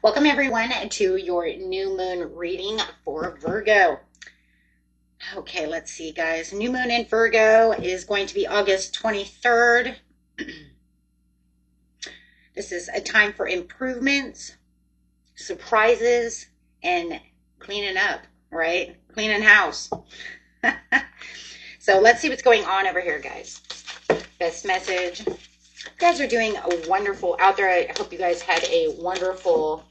Welcome everyone to your new moon reading for Virgo. Okay, let's see guys. New moon in Virgo is going to be August 23rd. This is a time for improvements, surprises, and cleaning up, right? Cleaning house. So let's see what's going on over here, guys. Best message. You guys are doing a wonderful out there. I hope you guys had a wonderful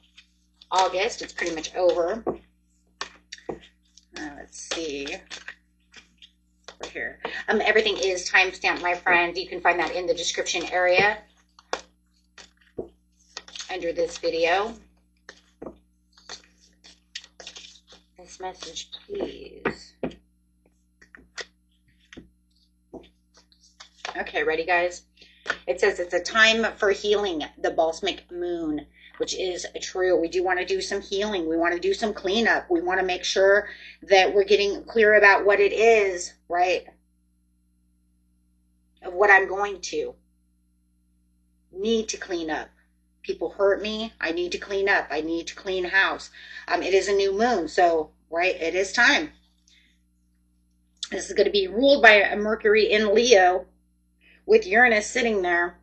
August. It's pretty much over. Let's see. Over here. Everything is timestamped, my friend. You can find that in the description area under this video. This message, please. Okay, ready, guys? It says it's a time for healing, the balsamic moon, which is true. We do want to do some healing. We want to do some cleanup. We want to make sure that we're getting clear about what it is, right? Of what I'm going to need to clean up. People hurt me. I need to clean up. I need to clean house. It is a new moon, so, right, it is time. This is going to be ruled by a Mercury in Leo with Uranus sitting there.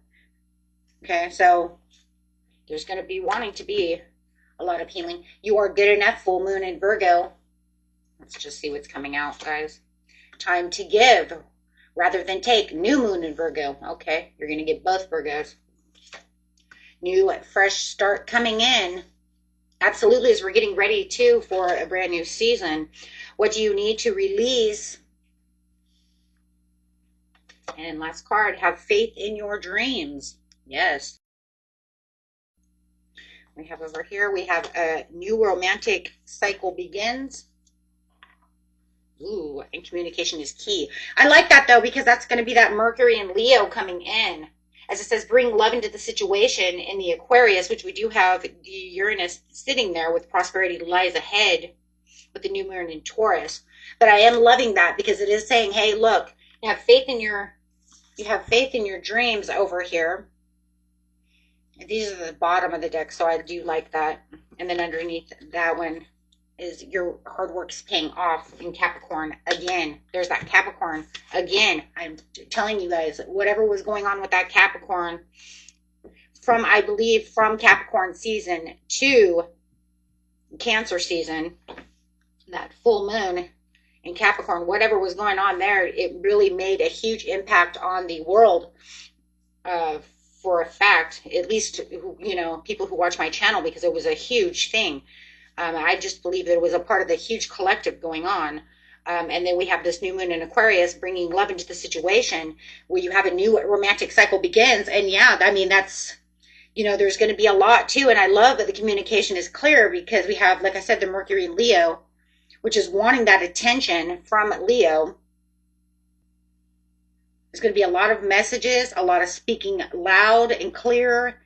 Okay, so there's going to be wanting to be a lot of healing. You are good enough, full moon in Virgo. Let's just see what's coming out, guys. Time to give rather than take. New moon in Virgo. Okay, you're going to get both Virgos. New, fresh start coming in. Absolutely, as we're getting ready, too, for a brand new season. What do you need to release? And last card, have faith in your dreams. Yes. We have over here, we have a new romantic cycle begins. Ooh, and communication is key. I like that, though, because that's going to be that Mercury and Leo coming in. As it says, bring love into the situation in the Aquarius, which we do have the Uranus sitting there with prosperity lies ahead with the new moon in Taurus. But I am loving that because it is saying, hey, look, you have faith in your dreams over here. These are the bottom of the deck, so I do like that. And then underneath that one is your hard work's paying off in Capricorn. Again, there's that Capricorn. Again, I'm telling you guys, whatever was going on with that Capricorn from, I believe, from Capricorn season to Cancer season, that full moon in Capricorn, whatever was going on there, it really made a huge impact on the world for a fact, at least, you know, people who watch my channel, because it was a huge thing. I just believe that it was a part of the huge collective going on. And then we have this new moon in Aquarius bringing love into the situation where you have a new romantic cycle begins. And yeah, I mean, that's, you know, there's going to be a lot too. And I love that the communication is clear because we have, like I said, the Mercury in Leo, which is wanting that attention from Leo. There's going to be a lot of messages, a lot of speaking loud and clear.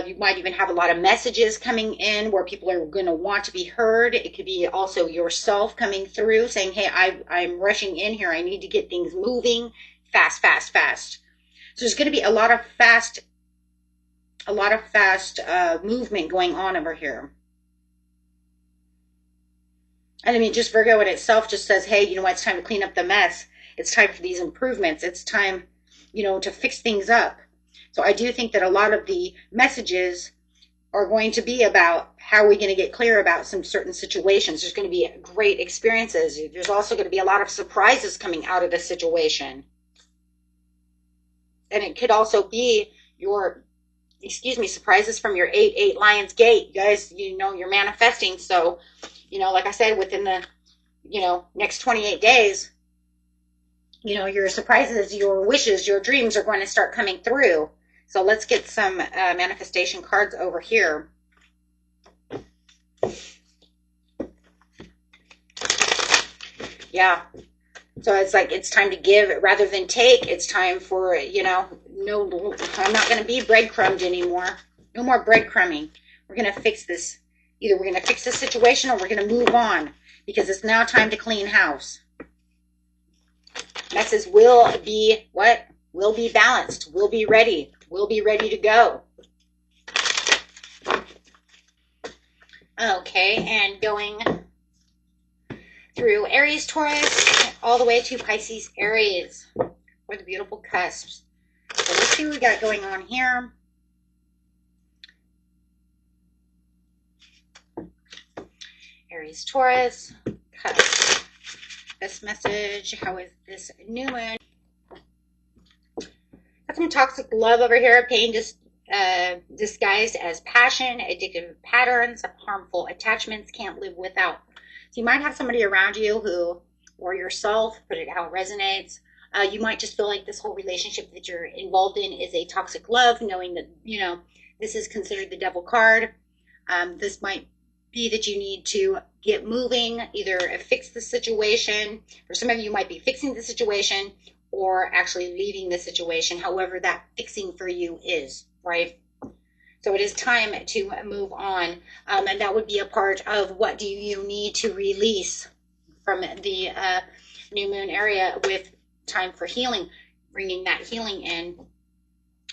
You might even have a lot of messages coming in where people are going to want to be heard. It could be also yourself coming through saying, hey, I'm rushing in here. I need to get things moving fast, fast, fast. So there's going to be a lot of fast movement going on over here. And I mean, just Virgo in itself just says, hey, you know what? It's time to clean up the mess. It's time for these improvements. It's time, you know, to fix things up. So I do think that a lot of the messages are going to be about how are we going to get clear about some certain situations. There's going to be great experiences. There's also going to be a lot of surprises coming out of this situation. And it could also be your, surprises from your 8-8 Lion's Gate. You guys, you know, you're manifesting. So, you know, like I said, within the, you know, next 28 days, you know, your surprises, your wishes, your dreams are going to start coming through. So let's get some manifestation cards over here. Yeah. So it's like, it's time to give rather than take. It's time for, you know, no, I'm not going to be breadcrumbed anymore. No more breadcrumbing. We're going to fix this. Either we're going to fix this situation or we're going to move on. because it's now time to clean house. That says will be what? Will be balanced. Will be ready. Will be ready to go. Okay, and going through Aries, Taurus, all the way to Pisces, Aries, for the beautiful cusps. So let's see what we got going on here. Aries, Taurus, cusp. This message, how is this new moon? Got some toxic love over here, pain disguised as passion, addictive patterns, harmful attachments, can't live without. So you might have somebody around you who, or yourself, put it how it resonates. You might just feel like this whole relationship that you're involved in is a toxic love, knowing that, you know, this is considered the devil card. This might be that you need to get moving, either fix the situation. For some of you might be fixing the situation or actually leaving the situation, however that fixing for you is, right? So it is time to move on. And that would be a part of what do you need to release from the new moon area with time for healing, bringing that healing in.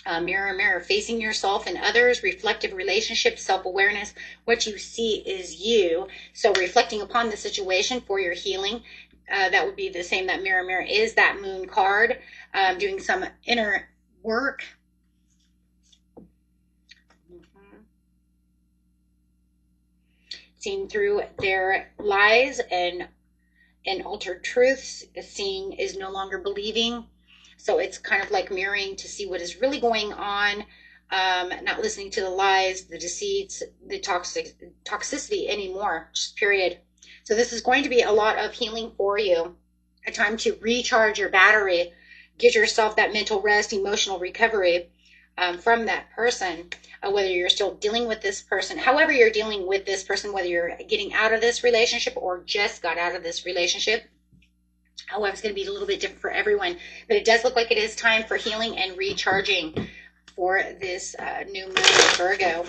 Mirror, mirror, facing yourself and others, reflective relationships, self-awareness. What you see is you. So reflecting upon the situation for your healing. That would be the same that mirror, mirror is that moon card. Doing some inner work. Seeing through their lies and altered truths. Seeing is no longer believing. So it's kind of like mirroring to see what is really going on, not listening to the lies, the deceits, the toxicity anymore, just period. So this is going to be a lot of healing for you, a time to recharge your battery, get yourself that mental rest, emotional recovery from that person, whether you're still dealing with this person, however you're dealing with this person, whether you're getting out of this relationship or just got out of this relationship. However, it's going to be a little bit different for everyone, but it does look like it is time for healing and recharging for this new moon in Virgo.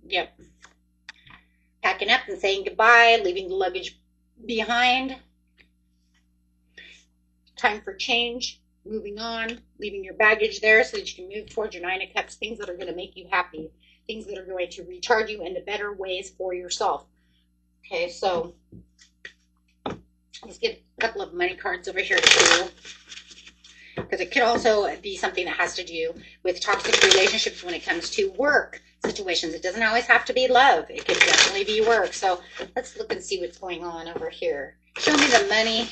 Yep. Packing up and saying goodbye, leaving the luggage behind. Time for change, moving on, leaving your baggage there so that you can move towards your Nine of Cups, things that are going to make you happy. Things that are going to recharge you in the better ways for yourself. Okay, so let's get a couple of money cards over here too, because it could also be something that has to do with toxic relationships when it comes to work situations. It doesn't always have to be love. It could definitely be work. So let's look and see what's going on over here. Show me the money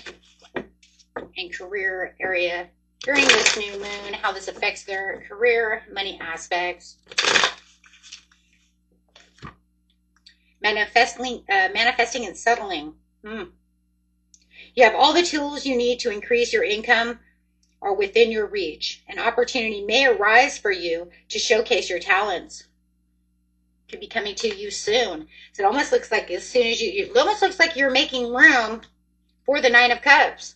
and career area during this new moon, how this affects their career, money aspects. Manifesting and settling. You have all the tools you need to increase your income are within your reach. An opportunity may arise for you to showcase your talents. Could be coming to you soon. So it almost looks like as soon as it almost looks like you're making room for the Nine of Cups.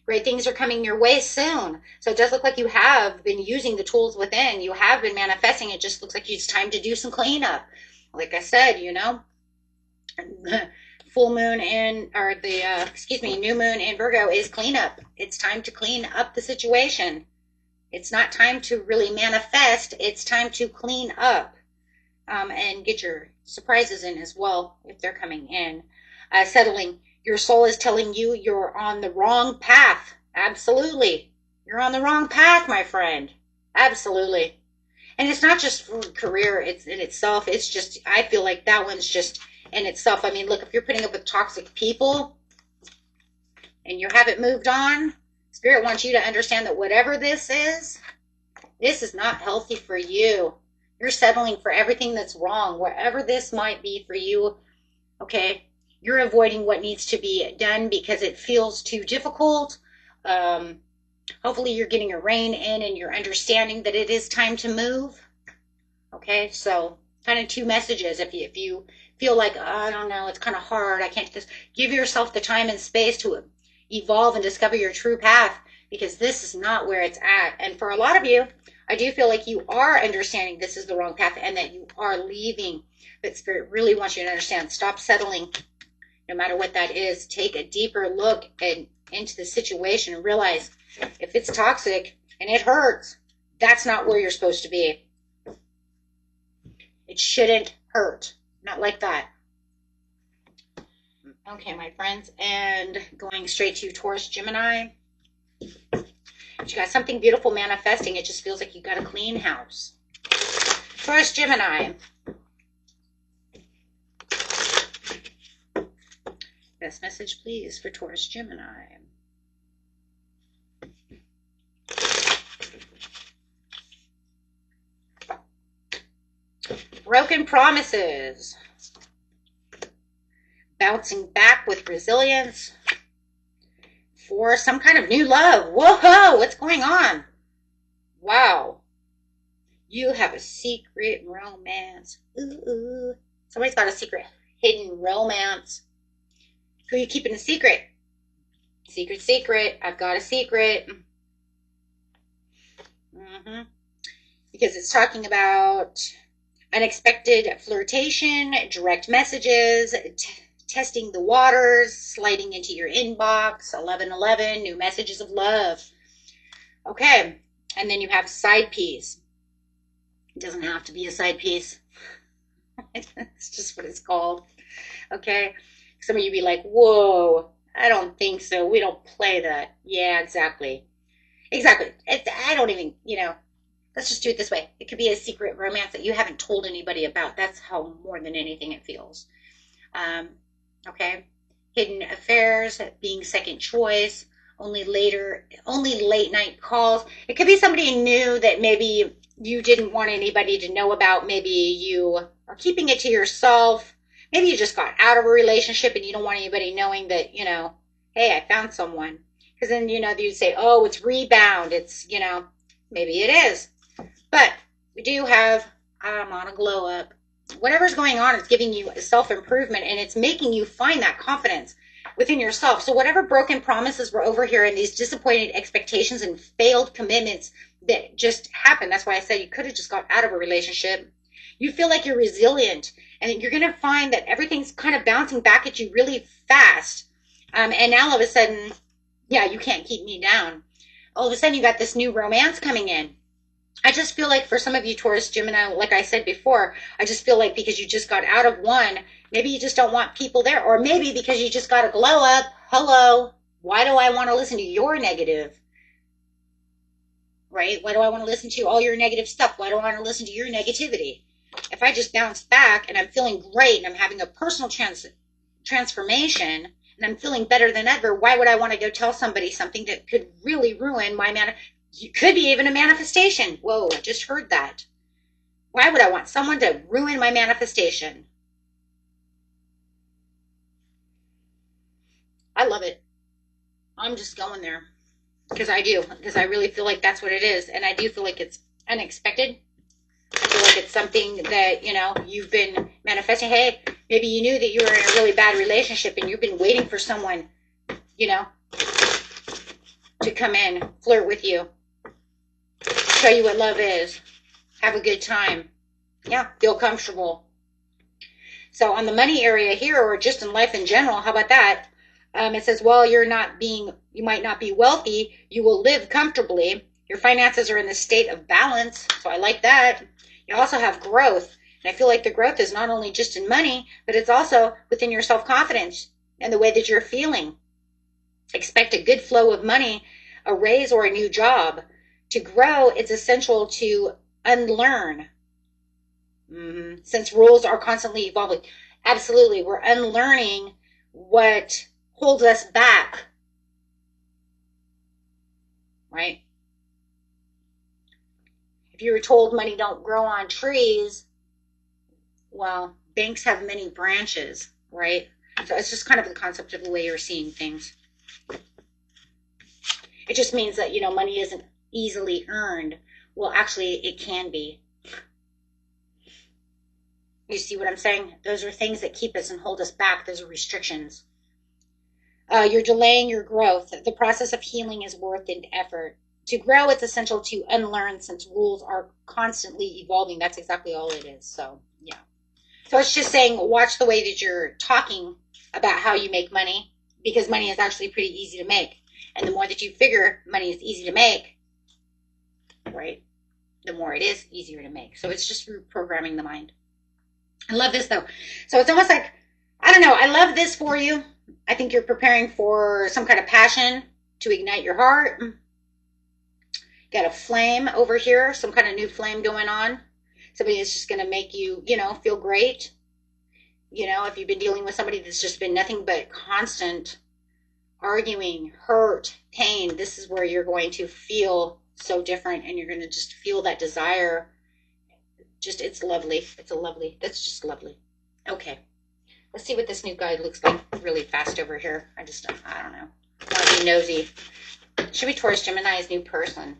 Great things are coming your way soon. So it does look like you have been using the tools within. You have been manifesting. It just looks like it's time to do some cleanup. Like I said, you know, full moon in, or the, new moon in Virgo is cleanup. It's time to clean up the situation. It's not time to really manifest. It's time to clean up and get your surprises in as well if they're coming in. Settling. Your soul is telling you you're on the wrong path. Absolutely. You're on the wrong path, my friend. Absolutely. And it's not just for career. It's in itself. It's just, I feel like that one's just in itself. I mean, look, if you're putting up with toxic people and you haven't moved on, Spirit wants you to understand that whatever this is not healthy for you. You're settling for everything that's wrong, wherever this might be for you. Okay. You're avoiding what needs to be done because it feels too difficult. Hopefully you're getting a rein in and you're understanding that it is time to move. Okay, so kind of two messages. If you feel like, oh, I don't know, it's kind of hard, I can't just give yourself the time and space to evolve and discover your true path, because this is not where it's at. And for a lot of you, I do feel like you are understanding this is the wrong path and that you are leaving. But Spirit really wants you to understand. Stop settling, no matter what that is. Take a deeper look into the situation and realize if it's toxic and it hurts, that's not where you're supposed to be. It shouldn't hurt. Not like that. Okay, my friends, and going straight to Taurus, Gemini. You got something beautiful manifesting. It just feels like you got a clean house. Taurus, Gemini. Best message, please, for Taurus, Gemini. Broken promises. Bouncing back with resilience. For some kind of new love. Whoa, what's going on? Wow. You have a secret romance. Ooh. Somebody's got a secret hidden romance. Who are you keeping a secret? Secret, secret. I've got a secret. Because it's talking about unexpected flirtation, direct messages, testing the waters, sliding into your inbox, 1111, new messages of love. Okay, and then you have side piece. It doesn't have to be a side piece. It's just what it's called. Okay, some of you be like, whoa, I don't think so. We don't play that. Yeah, exactly. Exactly. I don't even, let's just do it this way. It could be a secret romance that you haven't told anybody about. That's how more than anything it feels. Okay. Hidden affairs, being second choice, only late night calls. It could be somebody new that maybe you didn't want anybody to know about. Maybe you are keeping it to yourself. Maybe you just got out of a relationship and you don't want anybody knowing that, hey, I found someone. Because then, you'd say, oh, it's rebound. It's, maybe it is. But we do have, I'm on a glow up. Whatever's going on is giving you self-improvement, and it's making you find that confidence within yourself. So whatever broken promises were over here and these disappointed expectations and failed commitments that just happened, that's why I said you could have just got out of a relationship. You feel like you're resilient, and you're going to find that everything's kind of bouncing back at you really fast. And now all of a sudden, yeah, you can't keep me down. All of a sudden you got this new romance coming in. I just feel like for some of you Taurus, Gemini, like I said before, I just feel like because you just got out of one, maybe you just don't want people there. Or maybe because you just got a glow up. Hello, why do I want to listen to your negative? Right? Why do I want to listen to all your negative stuff? Why do I want to listen to your negativity? If I just bounce back and I'm feeling great and I'm having a personal transformation and I'm feeling better than ever, why would I want to go tell somebody something that could really ruin my could be even a manifestation. Whoa, I just heard that. Why would I want someone to ruin my manifestation? I love it. I'm just going there. Because I do. Because I really feel like that's what it is. And I do feel like it's unexpected. I feel like it's something that, you've been manifesting. Hey, maybe you knew that you were in a really bad relationship and you've been waiting for someone, to come in, flirt with you. Show you what love is. Have a good time. Yeah, feel comfortable. So on the money area here, or just in life in general, how about that? It says, well, you might not be wealthy. You will live comfortably. Your finances are in the state of balance. So I like that. You also have growth. And I feel like the growth is not only just in money, but it's also within your self-confidence and the way that you're feeling. Expect a good flow of money, a raise or a new job. To grow, it's essential to unlearn. Since rules are constantly evolving. Absolutely, we're unlearning what holds us back. Right? If you were told money don't grow on trees, well, banks have many branches, right? So it's just kind of the concept of the way you're seeing things. It just means that, money isn't easily earned. Well, actually, it can be. You see what I'm saying? Those are things that keep us and hold us back. Those are restrictions. You're delaying your growth. The process of healing is worth an effort. To grow, it's essential to unlearn since rules are constantly evolving. That's exactly all it is. So, yeah. So it's just saying, watch the way that you're talking about how you make money, because money is actually pretty easy to make. And the more that you figure money is easy to make, right, the more it is easier to make. So it's just reprogramming the mind. I love this, though. So it's almost like, I don't know, I love this for you. I think you're preparing for some kind of passion to ignite your heart. Got a flame over here, some kind of new flame going on. Somebody that's just going to make you, you know, feel great. You know, if you've been dealing with somebody that's just been nothing but constant arguing, hurt, pain, this is where you're going to feel so different, and you're going to just feel that desire. Just, it's lovely. It's a lovely, that's just lovely. Okay. Let's see what this new guy looks like really fast over here. I don't know. I want to be nosy. Should be Taurus, Gemini's new person.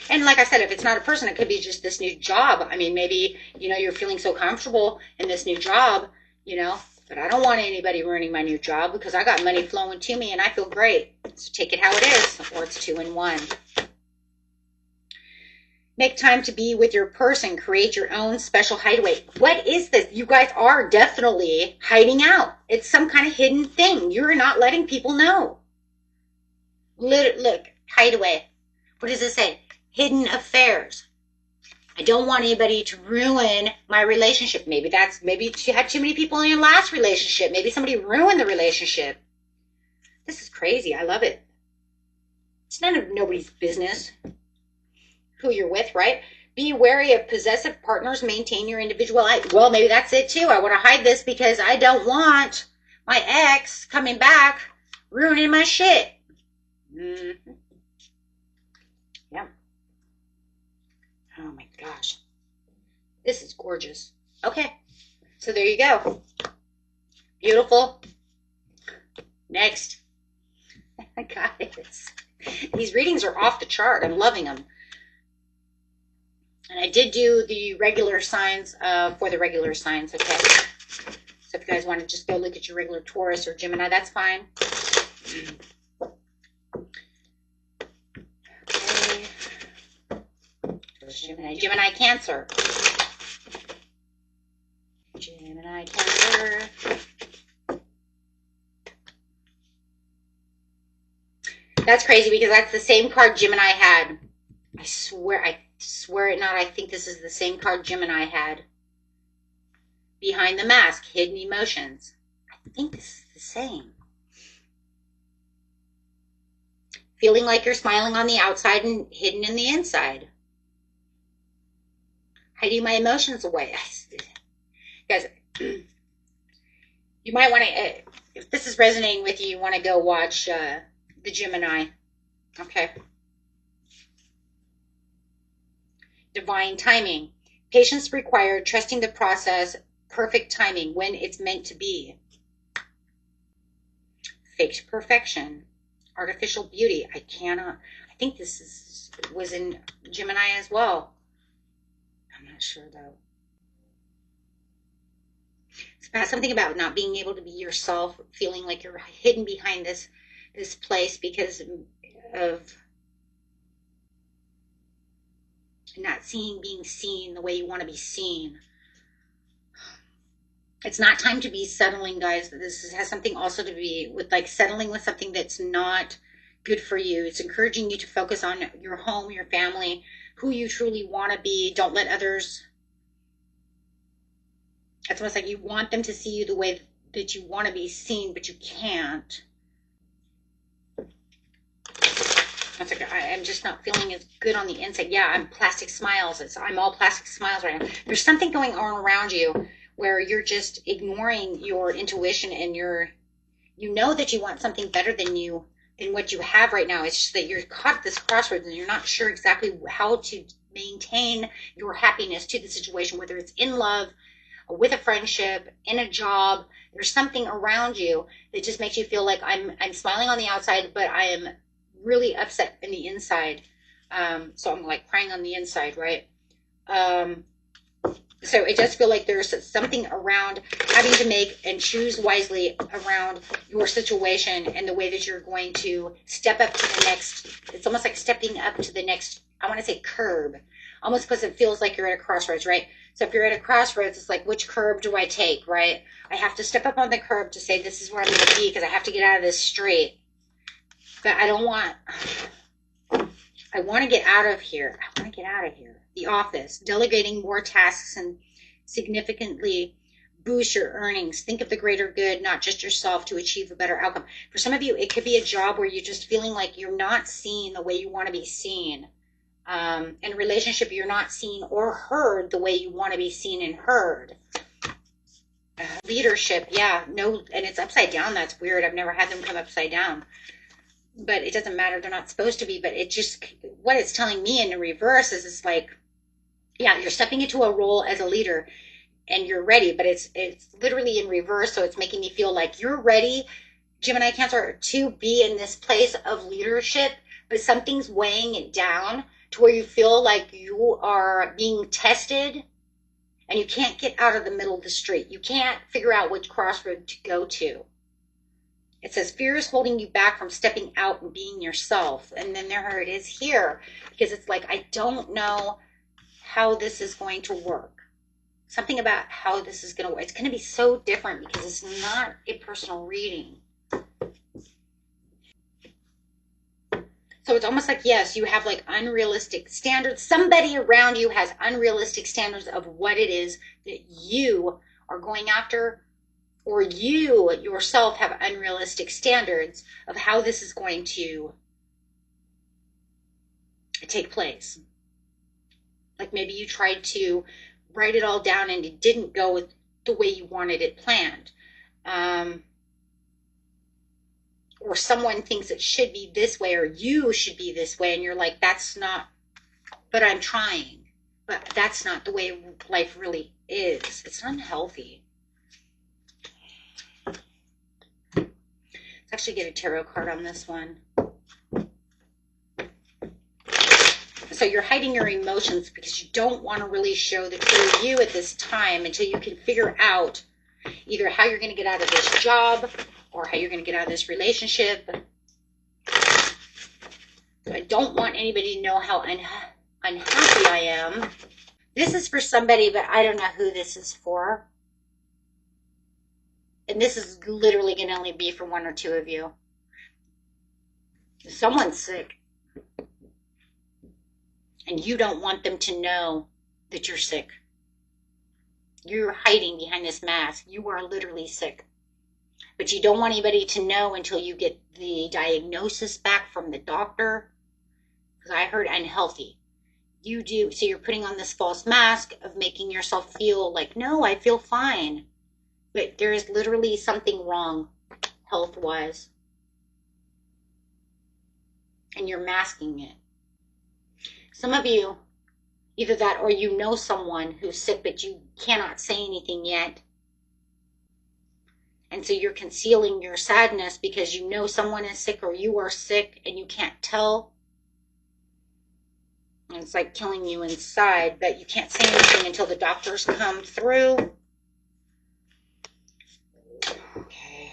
And like I said, if it's not a person, it could be just this new job. I mean, maybe, you know, you're feeling so comfortable in this new job, you know, but I don't want anybody ruining my new job because I got money flowing to me and I feel great. So take it how it is, or it's 2 in 1. Make time to be with your person. Create your own special hideaway. What is this? You guys are definitely hiding out. It's some kind of hidden thing. You're not letting people know. Look, hideaway. What does it say? Hidden affairs. I don't want anybody to ruin my relationship. Maybe you had too many people in your last relationship. Maybe somebody ruined the relationship. This is crazy. I love it. It's none of nobody's business who you're with, right? Be wary of possessive partners. Maintain your individuality. Well, maybe that's it too. I want to hide this because I don't want my ex coming back ruining my shit. Mm-hmm. Yeah. Oh my gosh. This is gorgeous. Okay. So there you go. Beautiful. Next. Guys, these readings are off the chart. I'm loving them. And I did do the regular signs for the regular signs, okay? So if you guys want to just go look at your regular Taurus or Gemini, that's fine. Okay. Gemini, Cancer. Gemini, Cancer. That's crazy because that's the same card Gemini had. I swear it not. I think this is the same card Gemini had. Behind the mask, hidden emotions. I think this is the same. Feeling like you're smiling on the outside and hidden in the inside. Hiding my emotions away. Guys, you might want to, if this is resonating with you, you want to go watch the Gemini. Okay. Divine timing. Patience required, trusting the process, perfect timing when it's meant to be. Faked perfection. Artificial beauty. I think this was in Gemini as well. I'm not sure though. It's about something about not being able to be yourself, feeling like you're hidden behind this place because of not being seen the way you want to be seen. It's not time to be settling, guys. This has something also to be with, like, settling with something that's not good for you. It's encouraging you to focus on your home, your family, who you truly want to be. Don't let others. It's almost like you want them to see you the way that you want to be seen, but you can't. It's like I'm just not feeling as good on the inside. Yeah, I'm plastic smiles. I'm all plastic smiles right now. There's something going on around you where you're just ignoring your intuition, and you know that you want something better than what you have right now. It's just that you're caught at this crossroads and you're not sure exactly how to maintain your happiness to the situation, whether it's in love, with a friendship, in a job. There's something around you that just makes you feel like I'm smiling on the outside, but I am really upset in the inside. So I'm like crying on the inside, right? So it does feel like there's something around having to make and choose wisely around your situation and the way that you're going to step up to the next. It's almost like stepping up to the next, I want to say curb, almost because it feels like you're at a crossroads, right? So if you're at a crossroads, it's like, which curb do I take, right? I have to step up on the curb to say, this is where I'm going to be because I have to get out of this straight. But I don't want, I want to get out of here. I want to get out of here. The office, delegating more tasks and significantly boost your earnings. Think of the greater good, not just yourself, to achieve a better outcome. For some of you, it could be a job where you're just feeling like you're not seen the way you want to be seen. In a relationship, you're not seen or heard the way you want to be seen and heard. Leadership, yeah, no, and it's upside down. That's weird. I've never had them come upside down. But it doesn't matter. They're not supposed to be. But it just, what it's telling me in the reverse is it's like, yeah, you're stepping into a role as a leader and you're ready, but it's literally in reverse. So it's making me feel like you're ready, Gemini, Cancer, to be in this place of leadership, but something's weighing it down to where you feel like you are being tested and you can't get out of the middle of the street. You can't figure out which crossroad to go to. It says fear is holding you back from stepping out and being yourself. And then there it is here, because it's like, I don't know how this is going to work. Something about how this is going to work. It's going to be so different because it's not a personal reading. So it's almost like, yes, you have like unrealistic standards. Somebody around you has unrealistic standards of what it is that you are going after, or you yourself have unrealistic standards of how this is going to take place. Like maybe you tried to write it all down and it didn't go with the way you wanted it planned. Or someone thinks it should be this way, or you should be this way, and you're like, that's not, but I'm trying. But that's not the way life really is. It's unhealthy. Let's actually get a tarot card on this one. So you're hiding your emotions because you don't want to really show the true you at this time until you can figure out either how you're going to get out of this job or how you're going to get out of this relationship. I don't want anybody to know how unhappy I am. This is for somebody, but I don't know who this is for. And this is literally going to only be for one or two of you. Someone's sick. And you don't want them to know that you're sick. You're hiding behind this mask. You are literally sick. But you don't want anybody to know until you get the diagnosis back from the doctor. Because I heard unhealthy. You do. So you're putting on this false mask of making yourself feel like, no, I feel fine. But there is literally something wrong health-wise. And you're masking it. Some of you, either that or you know someone who's sick, but you cannot say anything yet. And so you're concealing your sadness because you know someone is sick or you are sick and you can't tell. And it's like killing you inside, but you can't say anything until the doctors come through. Okay.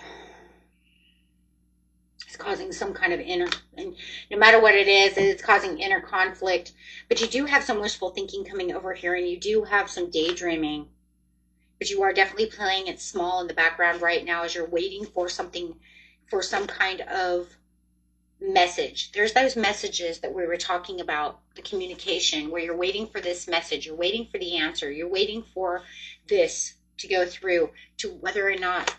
It's causing some kind of inner, and no matter what it is, it's causing inner conflict. But you do have some wishful thinking coming over here, and you do have some daydreaming. But you are definitely playing it small in the background right now as you're waiting for something, for some kind of message. There's those messages that we were talking about, the communication, where you're waiting for this message, you're waiting for the answer, you're waiting for this to go through to whether or not,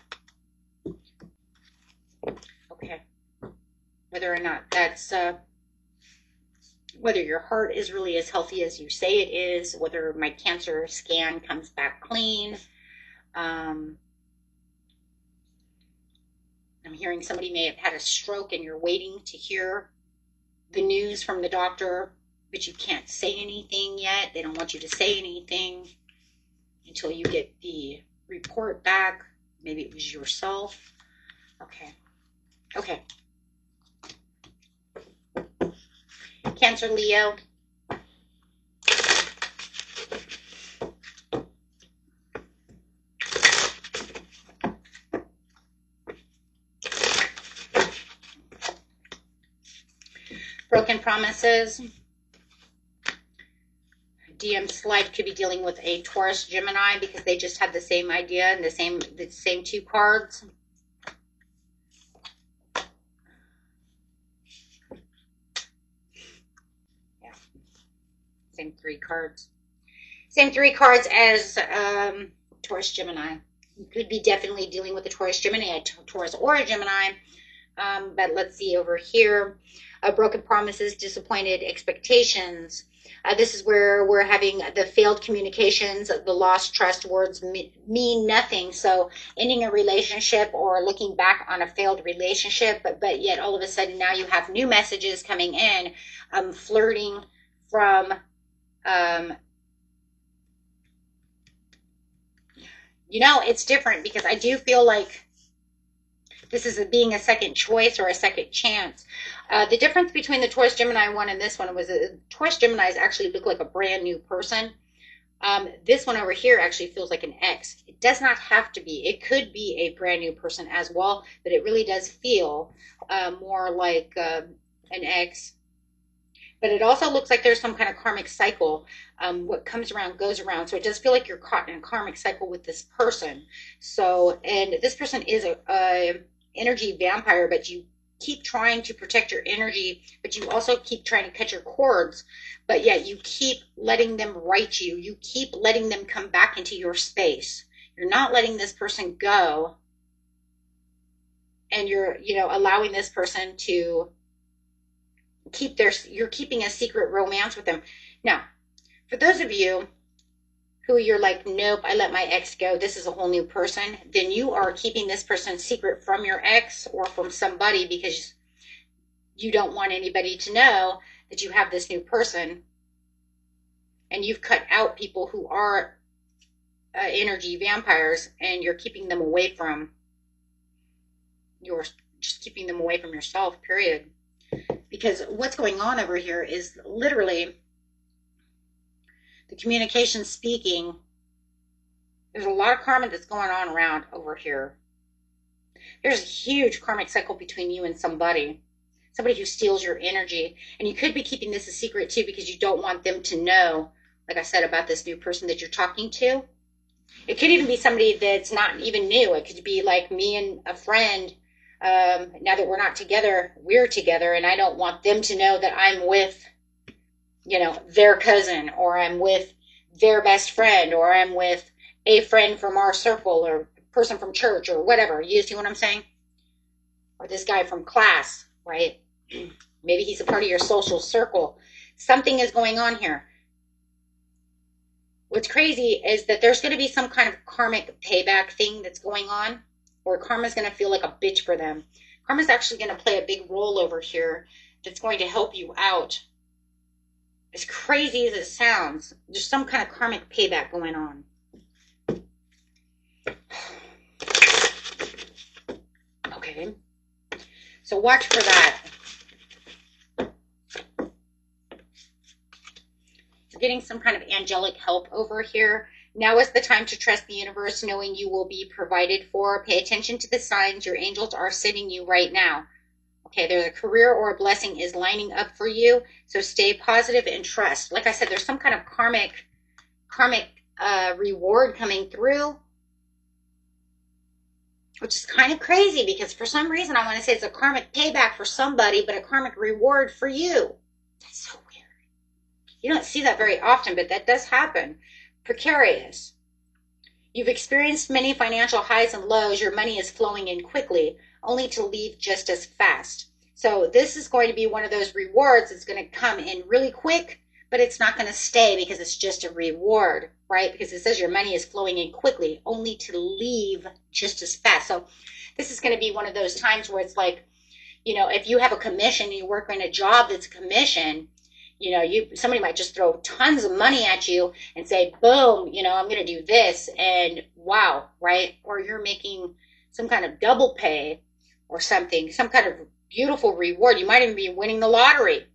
okay, whether or not that's, whether your heart is really as healthy as you say it is, whether my cancer scan comes back clean. I'm hearing somebody may have had a stroke and you're waiting to hear the news from the doctor, but you can't say anything yet. They don't want you to say anything until you get the report back. Maybe it was yourself. Okay. Okay. Cancer, Leo. Broken promises. DM Slide could be dealing with a Taurus Gemini because they just have the same idea and the same two cards. Yeah. Same three cards. Same three cards as Taurus Gemini. You could be definitely dealing with a Taurus Gemini, a Taurus or a Gemini. But let's see over here. Broken promises, disappointed expectations. This is where we're having the failed communications, the lost trust. Words mean nothing. So ending a relationship or looking back on a failed relationship, but yet all of a sudden now you have new messages coming in, flirting from, you know, it's different because I do feel like this is being a second choice or a second chance. The difference between the Taurus Gemini one and this one was Taurus Geminis actually look like a brand new person. This one over here actually feels like an ex. It does not have to be. It could be a brand new person as well, but it really does feel more like an ex. But it also looks like there's some kind of karmic cycle. What comes around goes around. So it does feel like you're caught in a karmic cycle with this person. So, and this person is a energy vampire, but you keep trying to protect your energy, but you also keep trying to cut your cords, but yet you keep letting them write you. You keep letting them come back into your space. You're not letting this person go, and you're, you know, allowing this person to keep you're keeping a secret romance with them. Now, for those of you who you're like, nope, I let my ex go, this is a whole new person, then you are keeping this person secret from your ex or from somebody because you don't want anybody to know that you have this new person. And you've cut out people who are energy vampires, and you're keeping them away from, you're just keeping them away from yourself, period. Because what's going on over here is literally the communication speaking. There's a lot of karma that's going on around over here. There's a huge karmic cycle between you and somebody who steals your energy. And you could be keeping this a secret too because you don't want them to know, like I said, about this new person that you're talking to. It could even be somebody that's not even new. It could be like me and a friend. Now that we're not together, we're together, and I don't want them to know that I'm with, you know, their cousin, or I'm with their best friend, or I'm with a friend from our circle, or a person from church, or whatever. You see what I'm saying? Or this guy from class, right? Maybe he's a part of your social circle. Something is going on here. What's crazy is that there's going to be some kind of karmic payback thing that's going on, where karma's going to feel like a bitch for them. Karma's actually going to play a big role over here that's going to help you out. As crazy as it sounds, there's some kind of karmic payback going on. Okay. So watch for that. You're getting some kind of angelic help over here. Now is the time to trust the universe, knowing you will be provided for. Pay attention to the signs your angels are sending you right now. Okay, there's a career or a blessing is lining up for you, so stay positive and trust. Like I said, there's some kind of karmic reward coming through, which is kind of crazy because for some reason I want to say it's a karmic payback for somebody, but a karmic reward for you. That's so weird. You don't see that very often, but that does happen. Precarious. You've experienced many financial highs and lows. Your money is flowing in quickly, only to leave just as fast. So this is going to be one of those rewards that's going to come in really quick, but it's not going to stay because it's just a reward, right? Because it says your money is flowing in quickly, only to leave just as fast. So this is going to be one of those times where it's like, you know, if you have a commission and you work in a job that's a commission, you know, somebody might just throw tons of money at you and say, boom, you know, I'm going to do this, and wow, right? Or you're making some kind of double pay or something, some kind of beautiful reward. You might even be winning the lottery.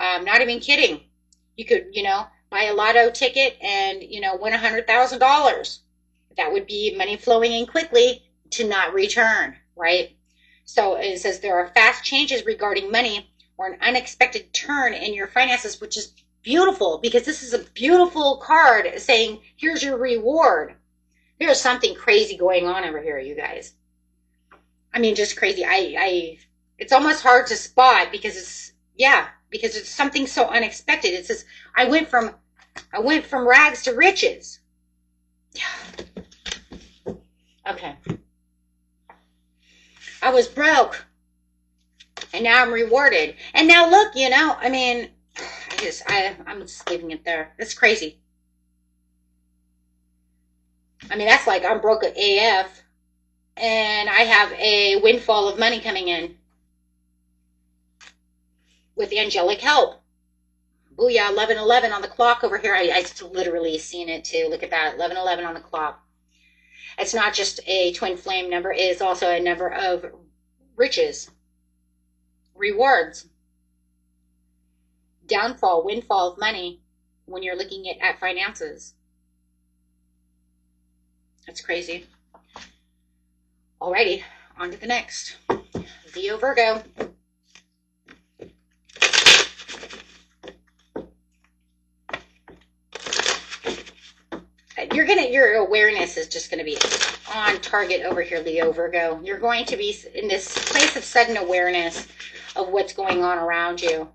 Not even kidding. You could, you know, buy a lotto ticket and, you know, win $100,000. That would be money flowing in quickly to not return, right? So it says there are fast changes regarding money. or an unexpected turn in your finances, which is beautiful because this is a beautiful card saying, here's your reward. There's something crazy going on over here, you guys. I mean, just crazy. It's almost hard to spot because it's something so unexpected. It says, I went from rags to riches. Okay. I was broke and now I'm rewarded. And now look, you know, I mean, I'm just leaving it there. It's crazy. I mean, that's like I'm broke at AF and I have a windfall of money coming in with the angelic help. Booyah, 11:11 on the clock over here. I literally seen it too. Look at that, 11:11 on the clock. It's not just a twin flame number. It is also a number of riches, rewards, downfall, windfall of money when you're looking at finances. That's crazy. Alrighty, on to the next. Leo, Virgo. Your awareness is just going to be on target over here, Leo, Virgo. You're going to be in this place of sudden awareness of what's going on around you.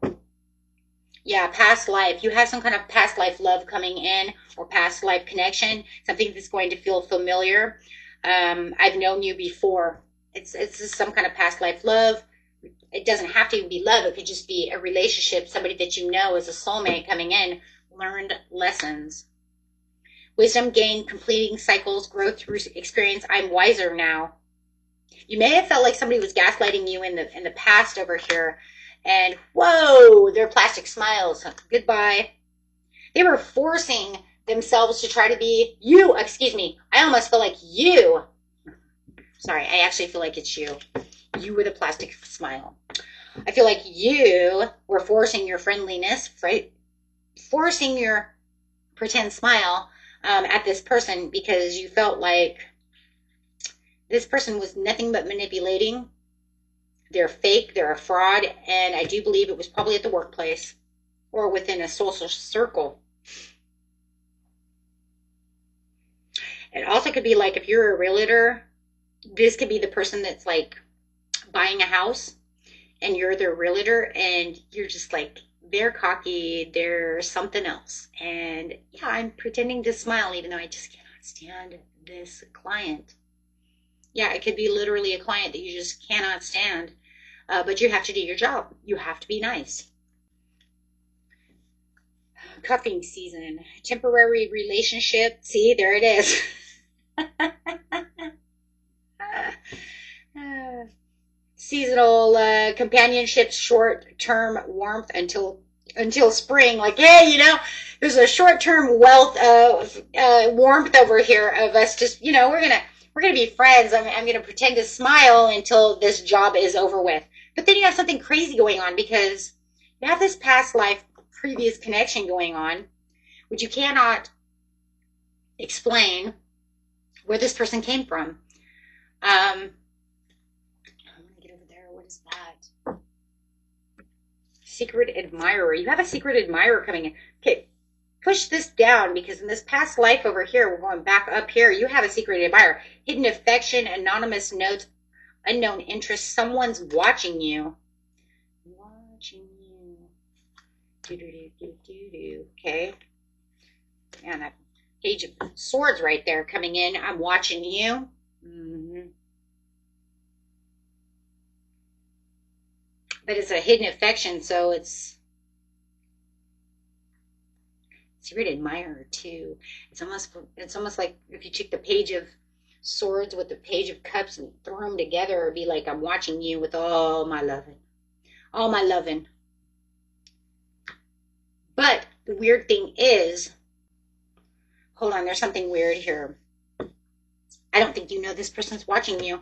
Yeah, past life. You have some kind of past life love coming in or past life connection, something that's going to feel familiar. I've known you before. It's just some kind of past life love. It doesn't have to be love. It could just be a relationship, somebody that you know is a soulmate coming in, learned lessons. Wisdom gained, completing cycles, growth through experience. I'm wiser now. You may have felt like somebody was gaslighting you in the past over here. And whoa, their plastic smiles. Goodbye. They were forcing themselves to try to be you. Excuse me. I almost feel like you. Sorry, I actually feel like it's you. You with a plastic smile. I feel like you were forcing your friendliness, right? Forcing your pretend smile at this person because you felt like this person was nothing but manipulating. They're fake, they're a fraud, and I do believe it was probably at the workplace or within a social circle. It also could be like if you're a realtor, this could be the person that's like buying a house and you're their realtor and you're just like, they're cocky, they're something else. And yeah, I'm pretending to smile even though I just cannot stand this client. Yeah, it could be literally a client that you just cannot stand, but you have to do your job. You have to be nice. Cuffing season, temporary relationship. See, there it is. Seasonal companionship, short-term warmth until spring. Like, hey, you know, there's a short-term wealth of warmth over here of us. Just, you know, we're gonna be friends. I'm gonna pretend to smile until this job is over with. But then you have something crazy going on because you have this past life, previous connection going on, which you cannot explain where this person came from. I'm gonna get over there. What is that? Secret admirer. You have a secret admirer coming in. Okay, push this down because in this past life over here, we're going back up here. You have a secret admirer. Hidden affection, anonymous notes, unknown interest. Someone's watching you. Watching you. Okay. And that page of swords right there coming in. I'm watching you. But it's a hidden affection, so it's secret admirer too. It's almost like if you took the page of swords with the page of cups and throw them together, it'd be like I'm watching you with all my loving. All my loving. But the weird thing is, hold on, there's something weird here. I don't think you know this person's watching you.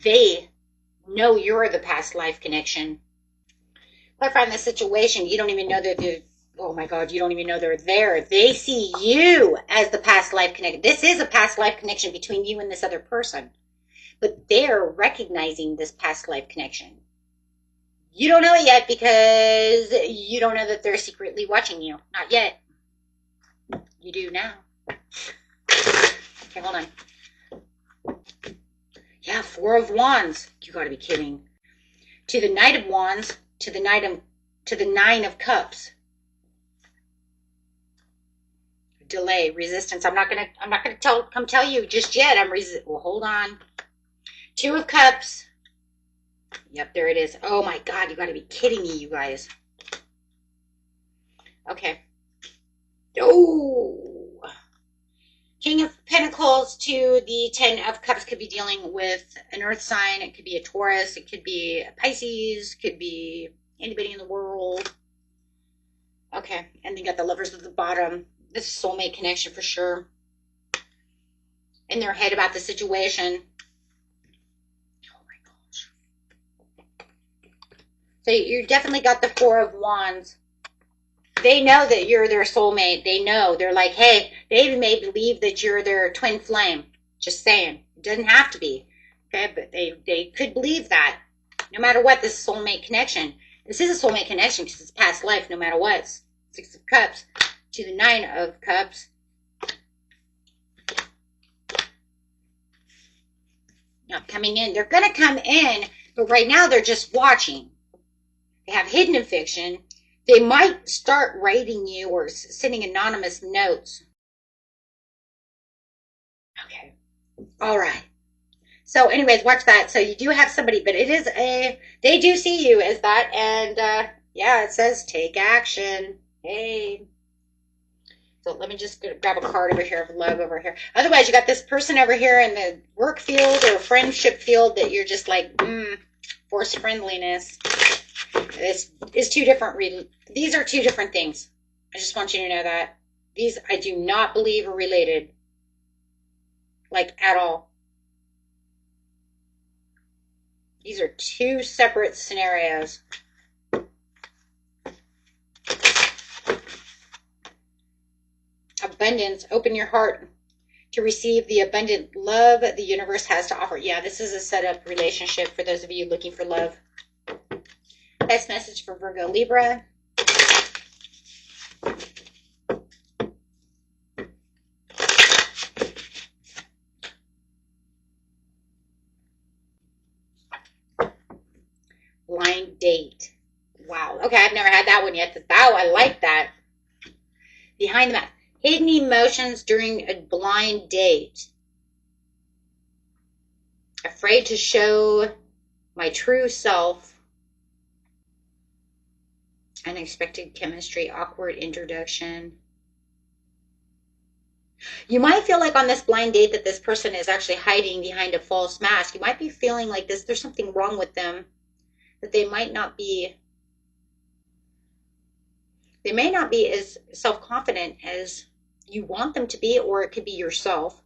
They know you're the past life connection. Clarifying the situation, you don't even know that they're, oh my God, you don't even know they're there. They see you as the past life connection. This is a past life connection between you and this other person. But they're recognizing this past life connection. You don't know it yet because you don't know that they're secretly watching you. Not yet. You do now. Okay, hold on. Yeah, Four of Wands. You gotta be kidding. To the Knight of Wands, to the Nine of Cups. Delay, resistance. I'm not gonna come tell you just yet. Well, hold on. Two of Cups. Yep, there it is. Oh my God, you gotta be kidding me, you guys. Okay. Oh. King of Pentacles to the Ten of Cups could be dealing with an earth sign. It could be a Taurus. It could be a Pisces. It could be anybody in the world. Okay, and then you got the Lovers at the bottom. This is soulmate connection for sure. In their head about the situation. Oh my gosh. So you definitely got the Four of Wands. They know that you're their soulmate. They know. They're like, hey, they may believe that you're their twin flame. Just saying. It doesn't have to be. Okay, but they could believe that. No matter what, this is soulmate connection. This is a soulmate connection because it's past life no matter what. Six of Cups to the Nine of Cups. Not coming in. They're going to come in, but right now they're just watching. They have hidden affection. They might start writing you or sending anonymous notes. Okay. All right. So anyways, watch that. So you do have somebody, but it is they do see you as that. And yeah, it says take action. Hey. So let me just grab a card over here of love over here. Otherwise, you got this person over here in the work field or friendship field that you're just like, forced friendliness. This is two different these are two different things. I just want you to know that. These I do not believe are related. Like at all. These are two separate scenarios. Abundance. Open your heart to receive the abundant love the universe has to offer. Yeah, this is a set-up relationship for those of you looking for love. Best message for Virgo, Libra. Blind date. Wow. Okay, I've never had that one yet. Oh, I like that. Behind the mask. Hidden emotions during a blind date. Afraid to show my true self. Unexpected chemistry, awkward introduction. You might feel like on this blind date that this person is actually hiding behind a false mask. You might be feeling like there's something wrong with them, that they might not be as self-confident as you want them to be, or it could be yourself.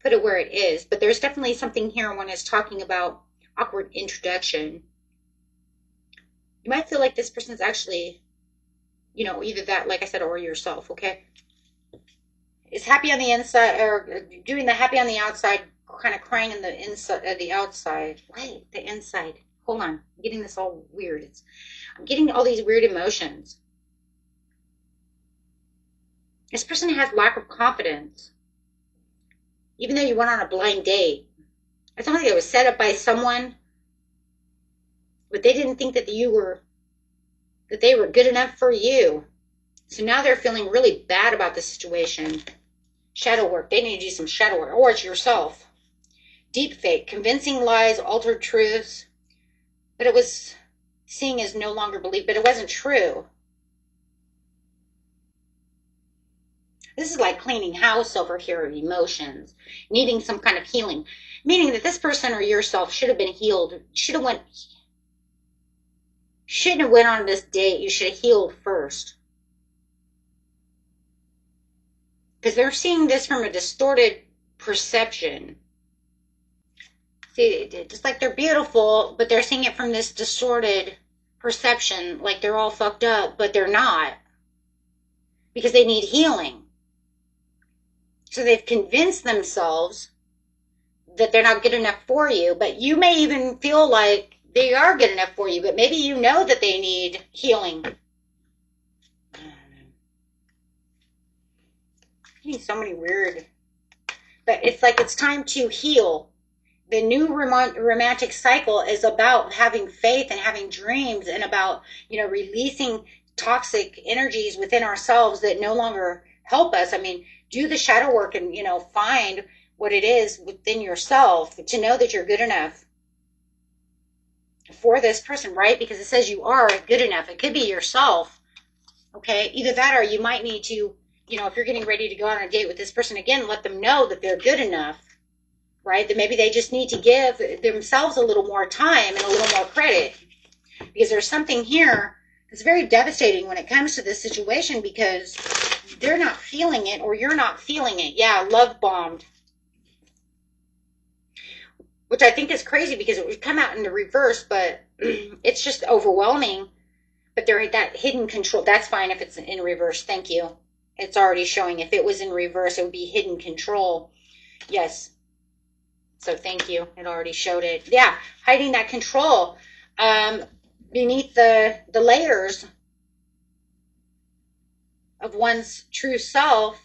Put it where it is. But there's definitely something here when it's talking about awkward introduction. You might feel like this person's actually, either that, like I said, or yourself, okay? Is happy on the inside, or doing the happy on the outside, kind of crying in the inside, the outside. Wait, the inside. Hold on. I'm getting this all weird. I'm getting all these weird emotions. This person has lack of confidence. Even though you went on a blind date. It's not like it was set up by someone. But they didn't think that they were good enough for you. So now they're feeling really bad about the situation. Shadow work. They need to do some shadow work. Or it's yourself. Deep fake. Convincing lies, altered truths. But it was seeing as no longer believed. But it wasn't true. This is like cleaning house over here of emotions. Needing some kind of healing. Meaning that this person or yourself should have been healed. Shouldn't have went on this date. You should have healed first. Because they're seeing this from a distorted perception. See, just like they're beautiful, but they're seeing it from this distorted perception. Like they're all fucked up, but they're not. Because they need healing. So they've convinced themselves that they're not good enough for you. But you may even feel like They are good enough for you, but maybe you know that they need healing. Getting so many weird, but it's like it's time to heal. The new romantic cycle is about having faith and having dreams, and about, you know, releasing toxic energies within ourselves that no longer help us. I mean, do the shadow work and, you know, find what it is within yourself to know that you're good enough for this person, right? Because it says you are good enough. It could be yourself. Okay, either that, or you might need to, you know, if you're getting ready to go on a date with this person again, let them know that they're good enough, right? That maybe they just need to give themselves a little more time and a little more credit, because there's something here that's very devastating when it comes to this situation, because they're not feeling it, or you're not feeling it. Yeah, love bombed, which I think is crazy because it would come out in the reverse, but it's just overwhelming. But there, that hidden control, that's fine if it's in reverse. Thank you. It's already showing. If it was in reverse, it would be hidden control. Yes. So thank you. It already showed it. Yeah, hiding that control beneath the layers of one's true self.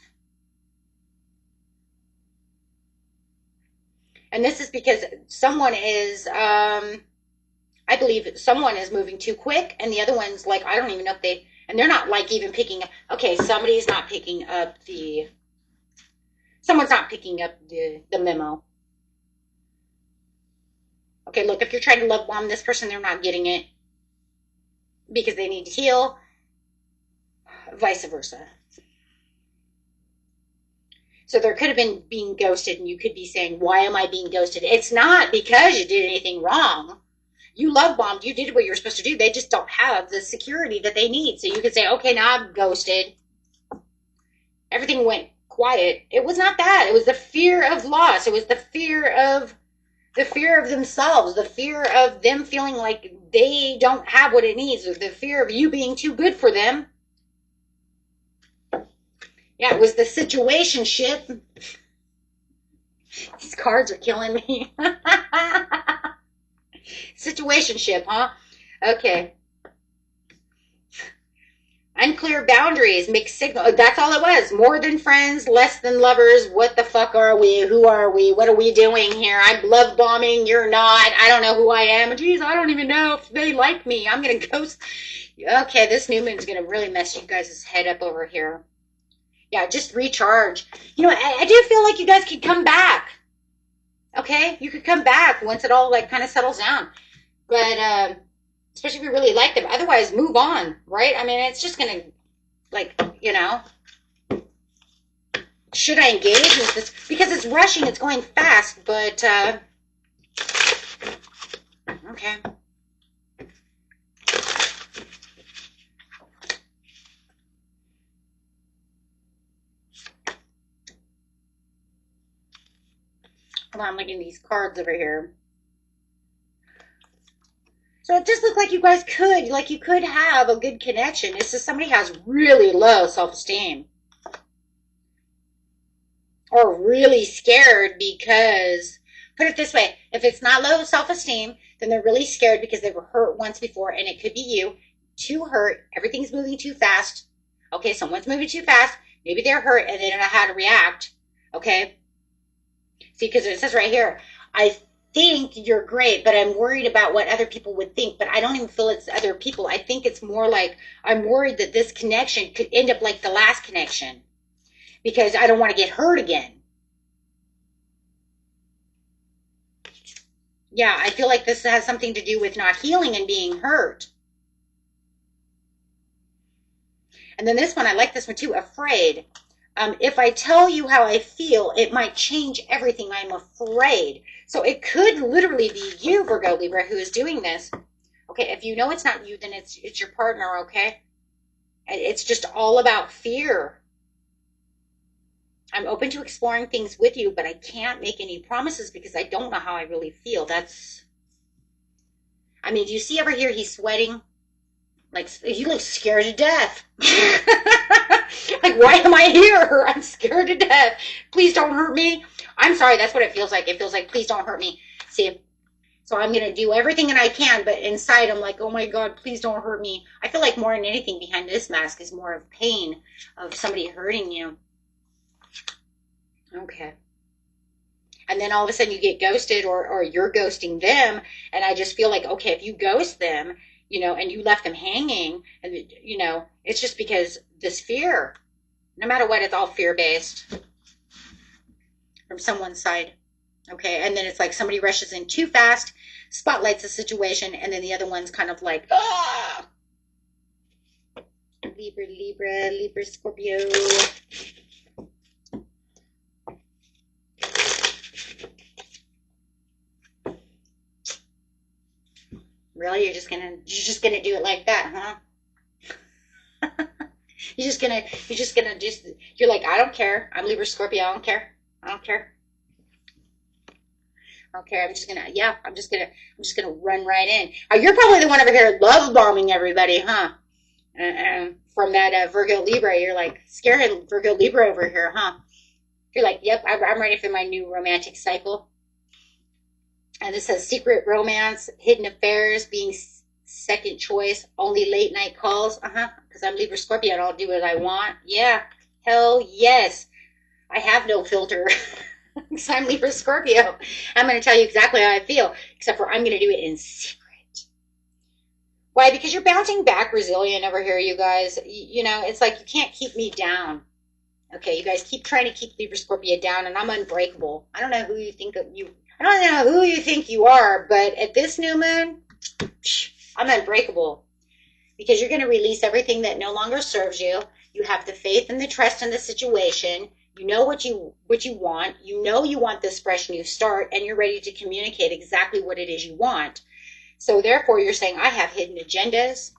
And this is because someone is, I believe someone is moving too quick, and the other one's like, I don't even know if they, and they're not like even picking up. Okay, somebody's not picking up someone's not picking up the memo. Okay, look, if you're trying to love bomb this person, they're not getting it because they need to heal, vice versa. So there could have been being ghosted, and you could be saying, why am I being ghosted? It's not because you did anything wrong. You love bombed. You did what you were supposed to do. They just don't have the security that they need. So you could say, okay, now I'm ghosted. Everything went quiet. It was not that. It was the fear of loss. It was the fear of themselves, the fear of them feeling like they don't have what it needs, or the fear of you being too good for them. Yeah, it was the situationship. These cards are killing me. Situationship, huh? Okay. Unclear boundaries, mixed signal. That's all it was. More than friends, less than lovers. What the fuck are we? Who are we? What are we doing here? I'm love bombing. You're not. I don't know who I am. Geez, I don't even know if they like me. I'm going to ghost. Okay, this new moon's going to really mess you guys' head up over here. Yeah, just recharge. You know, I do feel like you guys could come back. Okay? You could come back once it all, like, kind of settles down. But, especially if you really like them. Otherwise, move on, right? I mean, it's just going to, like, you know. Should I engage with this? Because it's rushing, it's going fast, but, okay. Hold on, I'm looking at these cards over here. So it just looked like you guys could, like you could have a good connection. It's just somebody has really low self-esteem. Or really scared because, put it this way, if it's not low self-esteem, then they're really scared because they were hurt once before, and it could be you. Too hurt, everything's moving too fast. Okay, someone's moving too fast. Maybe they're hurt and they don't know how to react. Okay? See, because it says right here, I think you're great, but I'm worried about what other people would think. But I don't even feel it's other people. I think it's more like I'm worried that this connection could end up like the last connection, because I don't want to get hurt again. Yeah, I feel like this has something to do with not healing and being hurt. And then this one, I like this one too, afraid. If I tell you how I feel, it might change everything. I'm afraid. So it could literally be you, Virgo, Libra, who is doing this. Okay, if you know it's not you, then it's your partner, okay? It's just all about fear. I'm open to exploring things with you, but I can't make any promises because I don't know how I really feel. That's, I mean, do you see over here he's sweating? Like, he looks scared to death. Like, why am I here? I'm scared to death. Please don't hurt me. I'm sorry, that's what it feels like. It feels like, please don't hurt me. See, So I'm going to do everything that I can, but inside I'm like, oh my God, please don't hurt me. I feel like more than anything behind this mask is more of pain of somebody hurting you. Okay. And then all of a sudden you get ghosted, or you're ghosting them. And I just feel like, okay, if you ghost them, you know, and you left them hanging, and, you know, it's just because this fear, no matter what, it's all fear-based from someone's side. Okay, and then it's like somebody rushes in too fast, spotlights the situation, and then the other one's kind of like, ah! Libra, Scorpio. Really? You're just gonna do it like that, huh? You're like, I don't care. I'm Libra, Scorpio. I don't care. Okay, I'm just gonna run right in. You're probably the one over here love bombing everybody, huh? From that Virgo Libra, you're like scaring Virgo Libra over here, huh? You're like, yep, I'm ready for my new romantic cycle. And this says secret romance, hidden affairs, being second choice, only late night calls. Because I'm Libra Scorpio and I'll do what I want. Yeah, hell yes. I have no filter. Because I'm Libra Scorpio. I'm going to tell you exactly how I feel, except for I'm going to do it in secret. Why? Because you're bouncing back resilient over here, you guys. You know, it's like you can't keep me down. Okay, you guys keep trying to keep Libra Scorpio down, and I'm unbreakable. I don't know who you think you are, but at this new moon, I'm unbreakable. Because you're going to release everything that no longer serves you. You have the faith and the trust in the situation. You know what you want. You know you want this fresh new start, and you're ready to communicate exactly what it is you want. So therefore, you're saying, I have hidden agendas.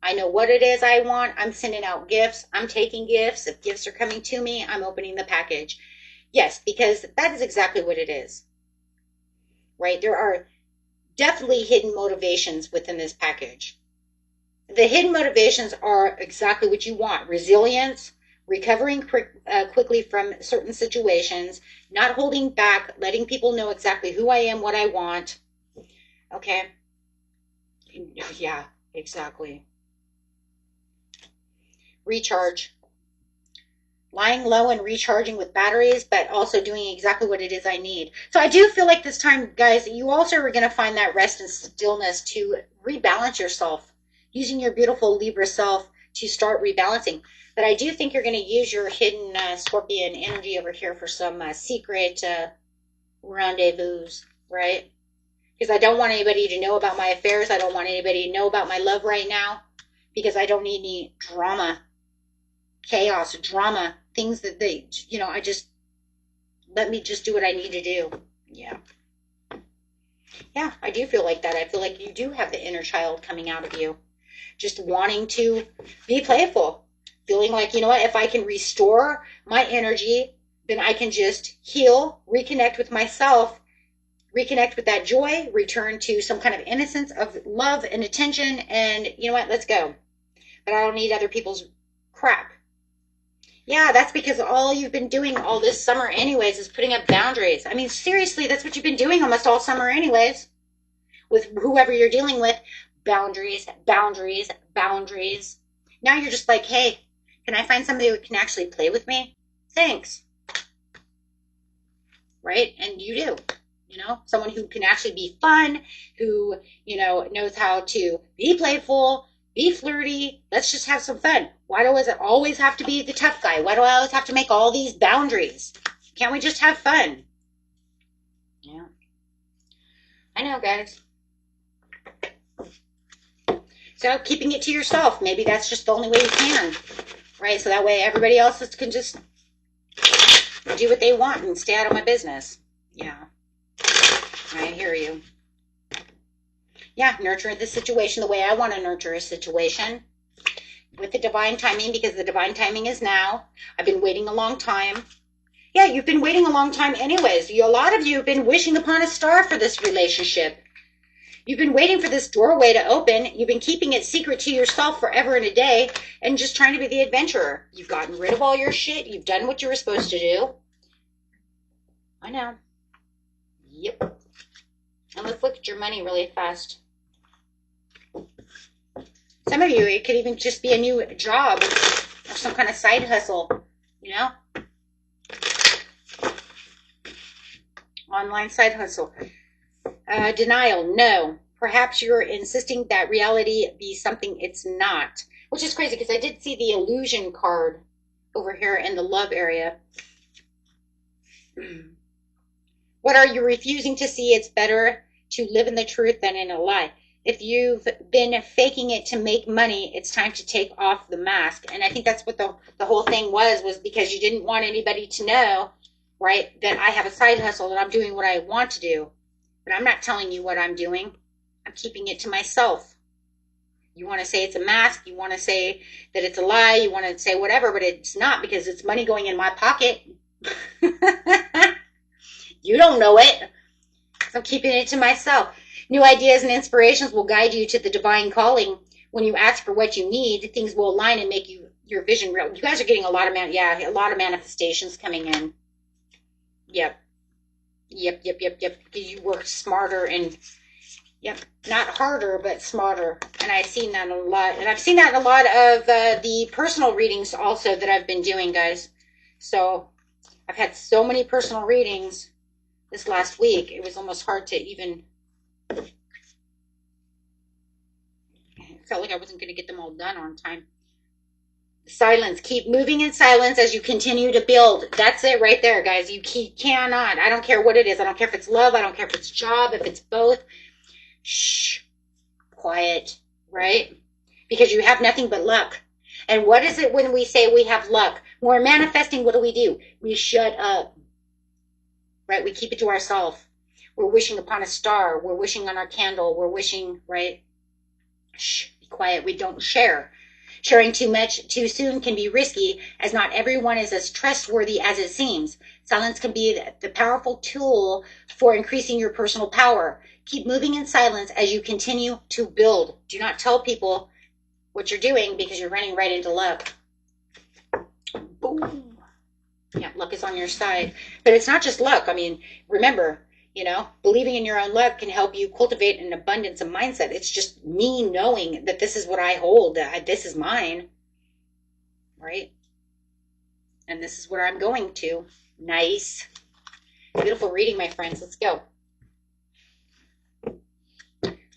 I know what it is I want. I'm sending out gifts. I'm taking gifts. If gifts are coming to me, I'm opening the package. Yes, because that is exactly what it is. Right? There are definitely hidden motivations within this package. The hidden motivations are exactly what you want. Resilience, recovering quickly from certain situations, not holding back, letting people know exactly who I am, what I want. Okay? Yeah, exactly. Recharge. Lying low and recharging with batteries, but also doing exactly what it is I need. So I do feel like this time, guys, you also are going to find that rest and stillness to rebalance yourself, using your beautiful Libra self to start rebalancing. But I do think you're going to use your hidden Scorpion energy over here for some secret rendezvous, right? Because I don't want anybody to know about my affairs. I don't want anybody to know about my love right now, because I don't need any drama, chaos, drama, things that they, you know, let me just do what I need to do. Yeah. Yeah, I do feel like that. I feel like you do have the inner child coming out of you, just wanting to be playful, feeling like, you know what, if I can restore my energy, then I can just heal, reconnect with myself, reconnect with that joy, return to some kind of innocence of love and attention, and you know what, let's go. But I don't need other people's crap. Yeah, that's because all you've been doing all this summer anyways is putting up boundaries. I mean, seriously, that's what you've been doing almost all summer anyways. With whoever you're dealing with, boundaries, boundaries, boundaries. Now you're just like, hey, can I find somebody who can actually play with me? Thanks. Right? And you do. You know, someone who can actually be fun, who, you know, knows how to be playful, be flirty. Let's just have some fun. Why does it always have to be the tough guy? Why do I always have to make all these boundaries? Can't we just have fun? Yeah. I know, guys. So keeping it to yourself, maybe that's just the only way you can, right? So that way everybody else can just do what they want and stay out of my business. Yeah. I hear you. Yeah, nurture the situation the way I want to nurture a situation with the divine timing, because the divine timing is now. I've been waiting a long time. Yeah, you've been waiting a long time anyways. A lot of you have been wishing upon a star for this relationship. You've been waiting for this doorway to open. You've been keeping it secret to yourself forever and a day and just trying to be the adventurer. You've gotten rid of all your shit. You've done what you were supposed to do. I know. Yep. And afflict your money really fast. Some of you, it could even just be a new job or some kind of side hustle, you know? Online side hustle. Denial, no. Perhaps you're insisting that reality be something it's not. Which is crazy because I did see the illusion card over here in the love area. What are you refusing to see? It's better to live in the truth than in a lie. If you've been faking it to make money, it's time to take off the mask. And I think that's what the whole thing was because you didn't want anybody to know, right, that I have a side hustle, that I'm doing what I want to do. But I'm not telling you what I'm doing. I'm keeping it to myself. You want to say it's a mask. You want to say that it's a lie. You want to say whatever, but it's not because it's money going in my pocket. You don't know it. So I'm keeping it to myself. New ideas and inspirations will guide you to the divine calling. When you ask for what you need, things will align and make your vision real. You guys are getting a lot of manifestations coming in. Yep. You work smarter and not harder, but smarter. And I've seen that a lot. And I've seen that in a lot of the personal readings also that I've been doing, guys. So I've had so many personal readings this last week. It was almost hard to even... It felt like I wasn't going to get them all done on time. Silence. Keep moving in silence as you continue to build. That's it right there, guys. You cannot. I don't care what it is. I don't care if it's love. I don't care if it's job, if it's both. Shh. Quiet. Right? Because you have nothing but luck. And what is it when we say we have luck? When we're manifesting, what do? We shut up. Right? We keep it to ourselves. We're wishing upon a star. We're wishing on our candle. We're wishing, right? Shh. Be quiet. We don't share. Sharing too much too soon can be risky, as not everyone is as trustworthy as it seems. Silence can be the powerful tool for increasing your personal power. Keep moving in silence as you continue to build. Do not tell people what you're doing because you're running right into luck. Boom. Yeah, luck is on your side. But it's not just luck. I mean, remember, believing in your own luck can help you cultivate an abundance of mindset. It's just me knowing that this is what I hold. This is mine. Right? And this is where I'm going to. Nice. Beautiful reading, my friends. Let's go.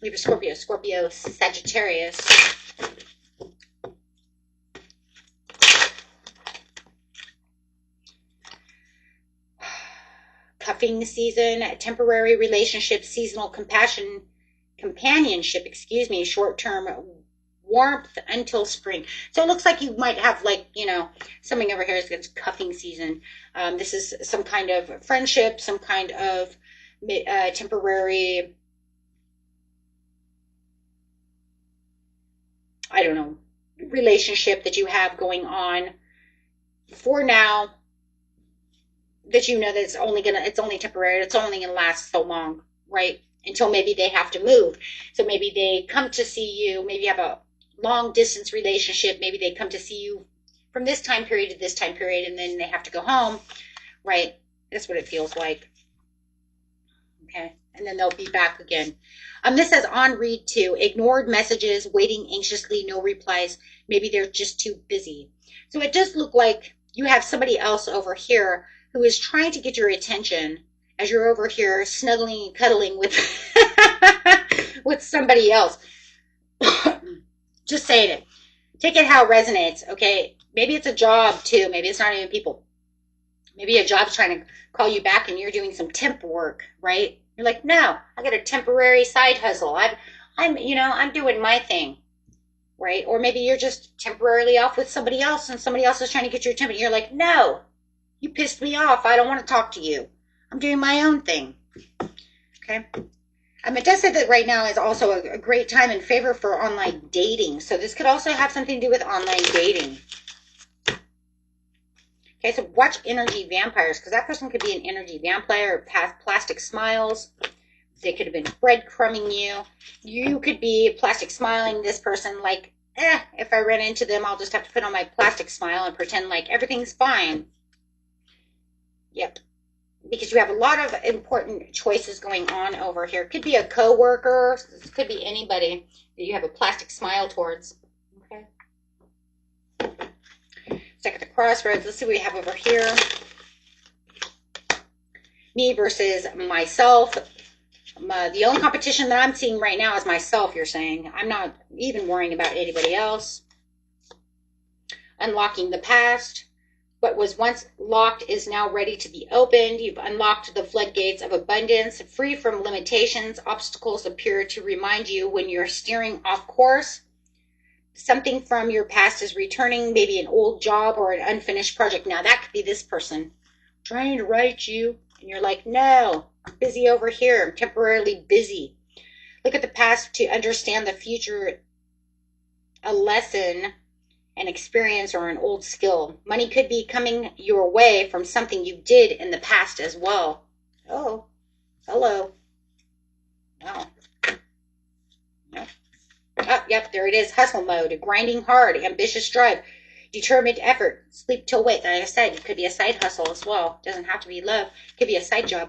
Libra, Scorpio, Sagittarius. Cuffing season, temporary relationship, seasonal companionship, short-term warmth until spring. So it looks like you might have something over here is cuffing season. This is some kind of friendship, some kind of temporary, relationship that you have going on for now. That that it's only temporary, it's only gonna last so long, right? Until maybe they have to move. So maybe they come to see you, maybe you have a long distance relationship, maybe they come to see you from this time period to this time period, and then they have to go home, right? That's what it feels like. Okay, and then they'll be back again. This says on read 2, ignored messages, waiting anxiously, no replies. Maybe they're just too busy. So it does look like you have somebody else over here who is trying to get your attention as you're over here snuggling and cuddling with with somebody else. Just saying it. Take it how it resonates, okay? Maybe it's a job too. Maybe it's not even people. Maybe a job's trying to call you back and you're doing some temp work, right? You're like, no, I got a temporary side hustle. I'm doing my thing, right? Or maybe you're just temporarily off with somebody else and somebody else is trying to get your attention. You're like, no. You pissed me off. I don't want to talk to you. I'm doing my own thing. Okay? It does say that right now is also a great time in favor for online dating. So this could also have something to do with online dating. Okay, so watch energy vampires, because that person could be an energy vampire or plastic smiles. They could have been breadcrumbing you. You could be plastic smiling this person like, if I run into them, I'll just have to put on my plastic smile and pretend like everything's fine. Yep. because you have a lot of important choices going on over here. Could be a co-worker. This could be anybody that you have a plastic smile towards. Okay. Stuck at the crossroads. Let's see what we have over here. Me versus myself. The only competition that I'm seeing right now is myself, you're saying. I'm not even worrying about anybody else. Unlocking the past. What was once locked is now ready to be opened. You've unlocked the floodgates of abundance. Free from limitations, obstacles appear to remind you when you're steering off course. Something from your past is returning, maybe an old job or an unfinished project. Now, that could be this person trying to write you, and you're like, no, I'm busy over here. I'm temporarily busy. Look at the past to understand the future, a lesson, an experience, or an old skill. Money could be coming your way from something you did in the past as well. Oh, hello. Oh. Yep. Oh, yep, there it is. Hustle mode, grinding hard, ambitious drive, determined effort, sleep till wait. Like I said, it could be a side hustle as well. It doesn't have to be love. It could be a side job.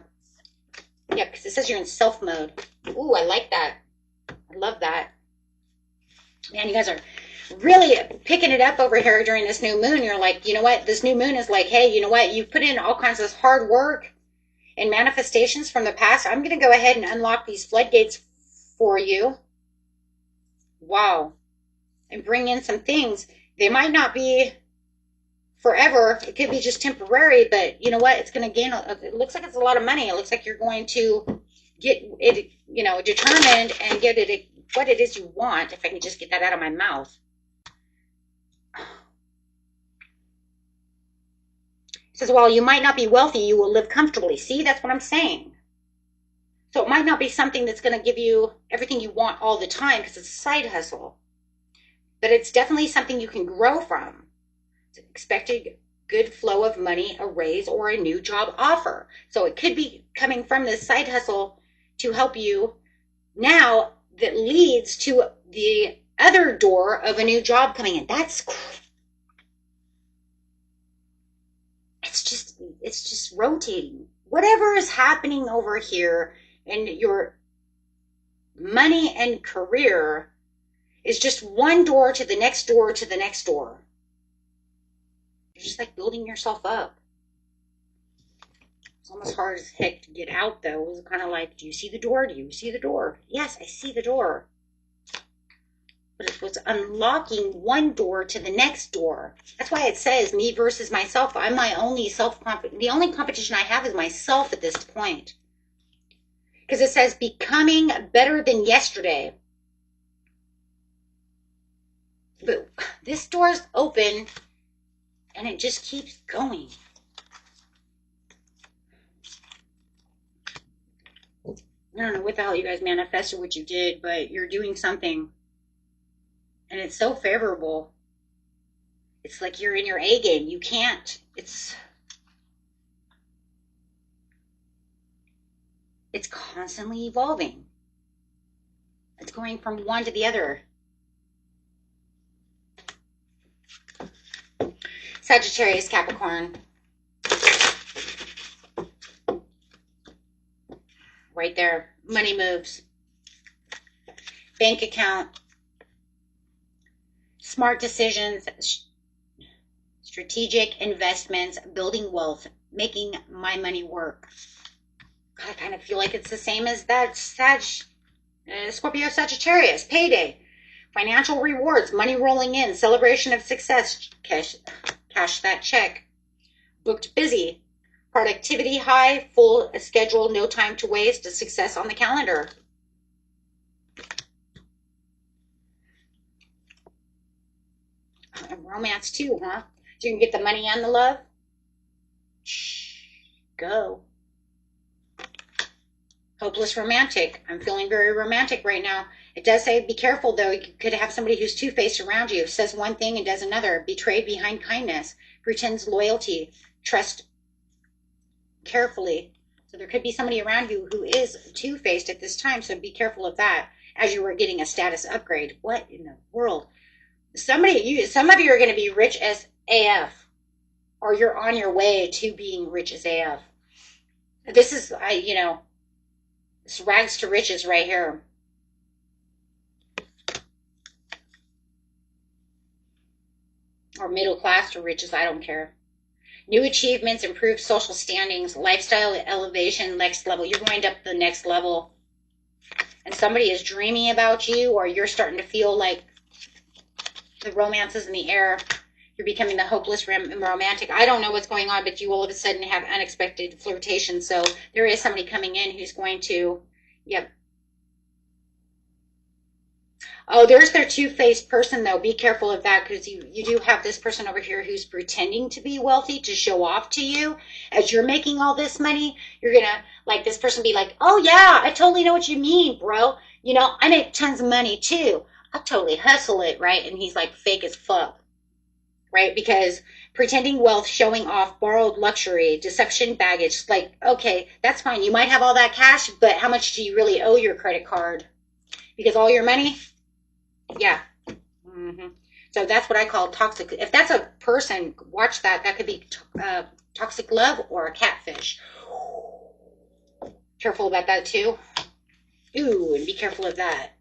Yeah, because it says you're in self mode. Ooh, I like that. I love that. Man, you guys are really picking it up over here during this new moon. You're like, you know what? This new moon is like, hey, you know what? You put in all kinds of hard work and manifestations from the past. I'm going to go ahead and unlock these floodgates for you. Wow. And bring in some things. They might not be forever. It could be just temporary, but you know what? It's going to gain, it looks like it's a lot of money. It looks like you're going to get it, you know, determined and get it, what it is you want. If I can just get that out of my mouth. It says, while you might not be wealthy, you will live comfortably. See, that's what I'm saying. So it might not be something that's going to give you everything you want all the time because it's a side hustle. But it's definitely something you can grow from. It's an expected good flow of money, a raise, or a new job offer. So it could be coming from this side hustle to help you now that leads to the other door of a new job coming in. That's it's just rotating. Whatever is happening over here in your money and career is just one door to the next door to the next door. You're just like building yourself up. It's almost hard as heck to get out, though. It was kind of like, do you see the door? Do you see the door? Yes, I see the door. But it's what's unlocking one door to the next door. That's why it says me versus myself. I'm my only the only competition I have is myself at this point. Because it says becoming better than yesterday. But this door's open and it just keeps going. I don't know what the hell you guys manifested what you did, but you're doing something. And it's so favorable. It's like you're in your A game. You can't. It's constantly evolving. It's going from one to the other. Sagittarius, Capricorn. Right there. Money moves. Bank account. Smart decisions. Strategic investments. Building wealth. Making my money work. God, I kind of feel like it's the same as that Scorpio, Sagittarius. Payday. Financial rewards. Money rolling in. Celebration of success. Cash that check. Booked busy. Productivity high, full schedule, no time to waste, a success on the calendar. And romance too, huh? So you can get the money and the love? Shh, go. Hopeless romantic. I'm feeling very romantic right now. It does say be careful, though. You could have somebody who's two-faced around you. Says one thing and does another. Betrayed behind kindness. Pretends loyalty. Trust carefully. So there could be somebody around you who is two-faced at this time. So be careful of that as you were getting a status upgrade. What in the world? Some of you are going to be rich as AF. Or you're on your way to being rich as AF. This is, you know, it's rags to riches right here. Or middle class to riches, I don't care. New achievements, improved social standings, lifestyle elevation, next level. You're going up the next level. And somebody is dreaming about you, or you're starting to feel like the romance is in the air. You're becoming the hopeless romantic. I don't know what's going on, but you all of a sudden have unexpected flirtation. So there is somebody coming in who's going to, yep. Oh, there's their two-faced person, though. Be careful of that, because you do have this person over here who's pretending to be wealthy to show off to you. As you're making all this money, you're going to, like, this person be like, oh, yeah, I totally know what you mean, bro. You know, I make tons of money, too. I totally hustle it, right? And he's, like, fake as fuck, right? Because pretending wealth, showing off, borrowed luxury, deception, baggage, like, okay, that's fine. You might have all that cash, but how much do you really owe your credit card? Because all your money... Yeah. So that's what I call toxic. If that's a person, watch that. That could be toxic love or a catfish. Careful about that too. Ooh, and be careful of that.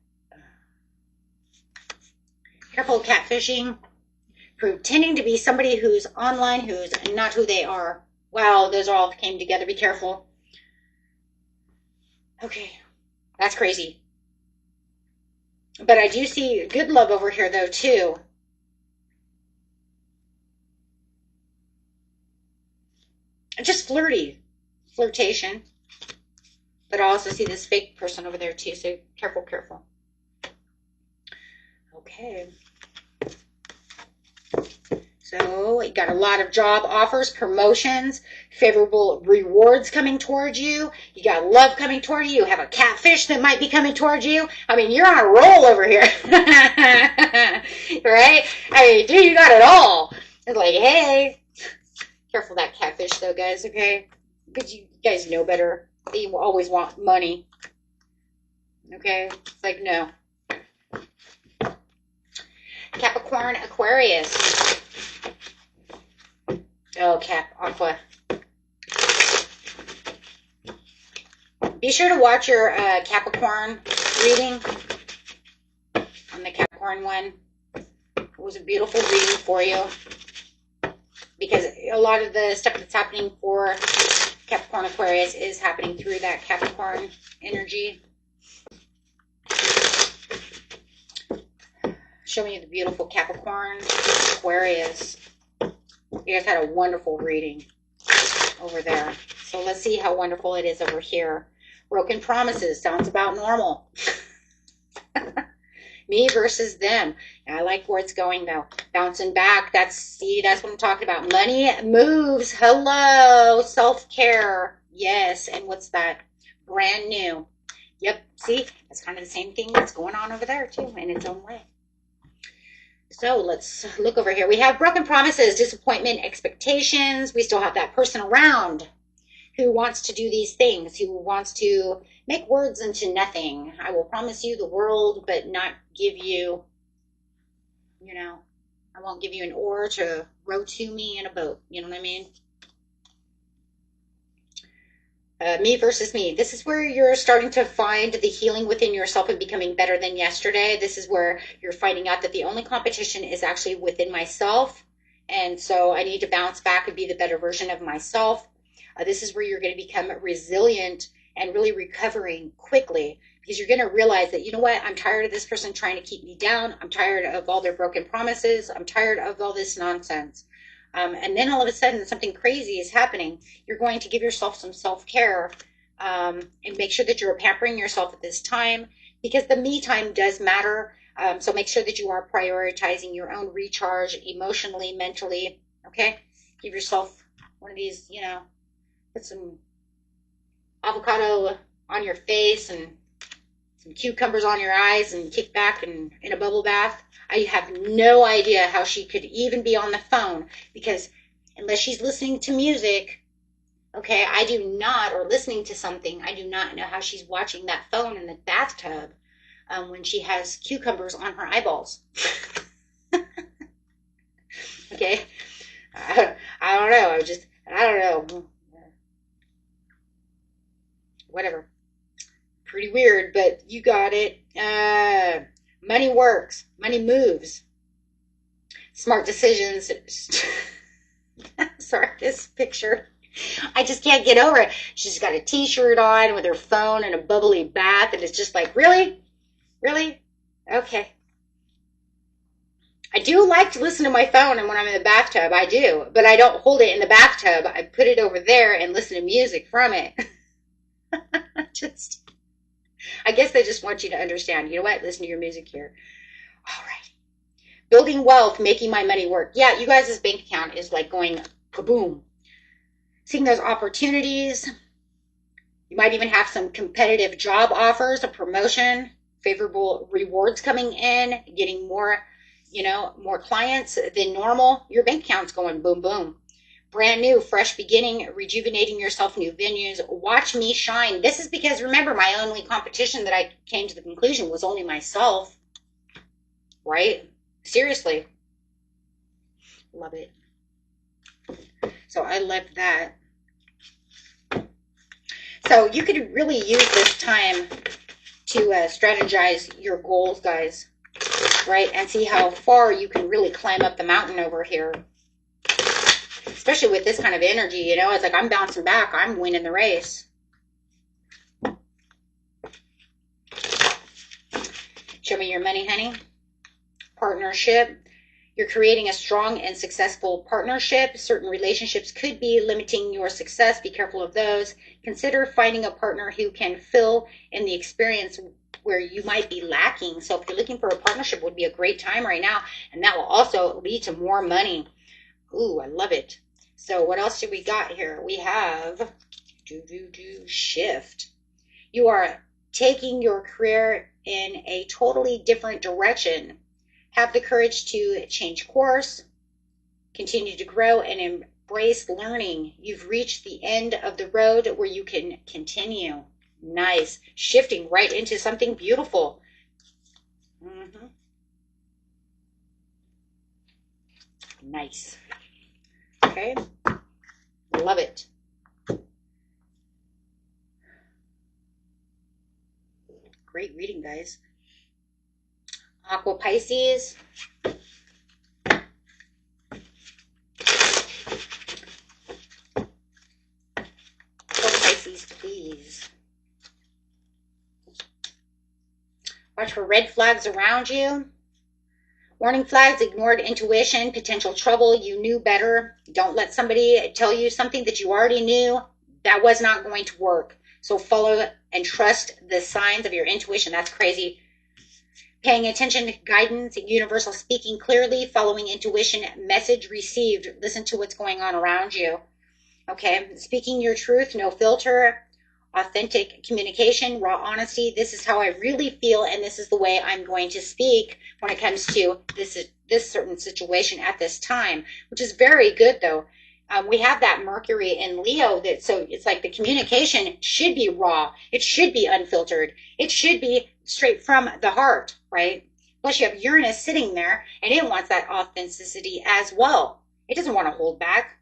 Careful of catfishing. Pretending to be somebody who's online, who's not who they are. Wow, those all came together. Be careful. Okay. That's crazy. But I do see good love over here, though, too. Just flirtation. But I also see this fake person over there, too, so careful, careful. Okay. So you got a lot of job offers, promotions, favorable rewards coming towards you. You got love coming toward you. You have a catfish that might be coming towards you. I mean, you're on a roll over here. Right? I mean, dude, you got it all. It's like, hey. Careful that catfish, though, guys, okay? Because you guys know better. They always want money. Okay? It's like, no. Capricorn, Aquarius. Oh, AQUA. Be sure to watch your Capricorn reading on the Capricorn one. It was a beautiful reading for you, because a lot of the stuff that's happening for Capricorn Aquarius is happening through that Capricorn energy. Showing you the beautiful Capricorn Aquarius. You guys had a wonderful reading over there. So let's see how wonderful it is over here. Broken promises. Sounds about normal. Me versus them. I like where it's going, though. Bouncing back. That's what I'm talking about. Money moves. Hello. Self-care. Yes. And what's that? Brand new. Yep. See? That's kind of the same thing that's going on over there, too, in its own way. So let's look over here. We have broken promises, disappointment, expectations. We still have that person around who wants to do these things, who wants to make words into nothing. I will promise you the world, but not give you, you know, I won't give you an oar to row to me in a boat. You know what I mean? Me versus me. This is where you're starting to find the healing within yourself and becoming better than yesterday. This is where you're finding out that the only competition is actually within myself. And so I need to bounce back and be the better version of myself. This is where you're going to become resilient and really recovering quickly, because you're going to realize that, you know what, I'm tired of this person trying to keep me down. I'm tired of all their broken promises. I'm tired of all this nonsense. And then all of a sudden something crazy is happening. You're going to give yourself some self-care and make sure that you're pampering yourself at this time, because the me time does matter. So make sure that you are prioritizing your own recharge emotionally, mentally. Okay? Give yourself one of these, you know, put some avocado on your face and some cucumbers on your eyes and kick back and in a bubble bath. I have no idea how she could even be on the phone, because unless she's listening to music, okay, I do not, or listening to something, I do not know how she's watching that phone in the bathtub when she has cucumbers on her eyeballs. Okay, I don't know. I don't know. whatever. Pretty weird, but you got it. Money works. Money moves. Smart decisions. Sorry, this picture. I just can't get over it. She's got a t-shirt on with her phone and a bubbly bath, and it's just like, really? Really? Okay. I do like to listen to my phone and when I'm in the bathtub. I do. But I don't hold it in the bathtub. I put it over there and listen to music from it. I guess they just want you to understand. You know what? Listen to your music here. All right. Building wealth, making my money work. Yeah, you guys' bank account is like going kaboom. Seeing those opportunities. You might even have some competitive job offers, a promotion, favorable rewards coming in, getting more, more clients than normal. Your bank account's going boom, boom. Brand new, fresh beginning, rejuvenating yourself, new venues. Watch me shine. This is because, remember, my only competition that I came to the conclusion was only myself. Right? Seriously. Love it. So I left that. So you could really use this time to strategize your goals, guys. Right? And see how far you can really climb up the mountain over here. Especially with this kind of energy, it's like I'm bouncing back. I'm winning the race. Show me your money, honey. Partnership. You're creating a strong and successful partnership. Certain relationships could be limiting your success. Be careful of those. Consider finding a partner who can fill in the experience where you might be lacking. So if you're looking for a partnership, would be a great time right now. And that will also lead to more money. Ooh, I love it. So what else do we got here? We have shift. You are taking your career in a totally different direction. Have the courage to change course, continue to grow, and embrace learning. You've reached the end of the road where you can continue. Nice. Shifting right into something beautiful. Nice. Okay. Love it. Great reading, guys. Aqua Pisces. Pisces, please. Watch for red flags around you. Warning flags, ignored intuition, potential trouble. You knew better. Don't let somebody tell you something that you already knew. That was not going to work. So follow and trust the signs of your intuition. That's crazy. Paying attention to guidance, universal speaking clearly, following intuition, message received. Listen to what's going on around you. Okay, speaking your truth, no filter, authentic communication, raw honesty. This is how I really feel, and this is the way I'm going to speak when it comes to this certain situation at this time, which is very good, though. We have that Mercury in Leo, so it's like the communication should be raw. It should be unfiltered. It should be straight from the heart, right? Plus you have Uranus sitting there, and it wants that authenticity as well. It doesn't want to hold back.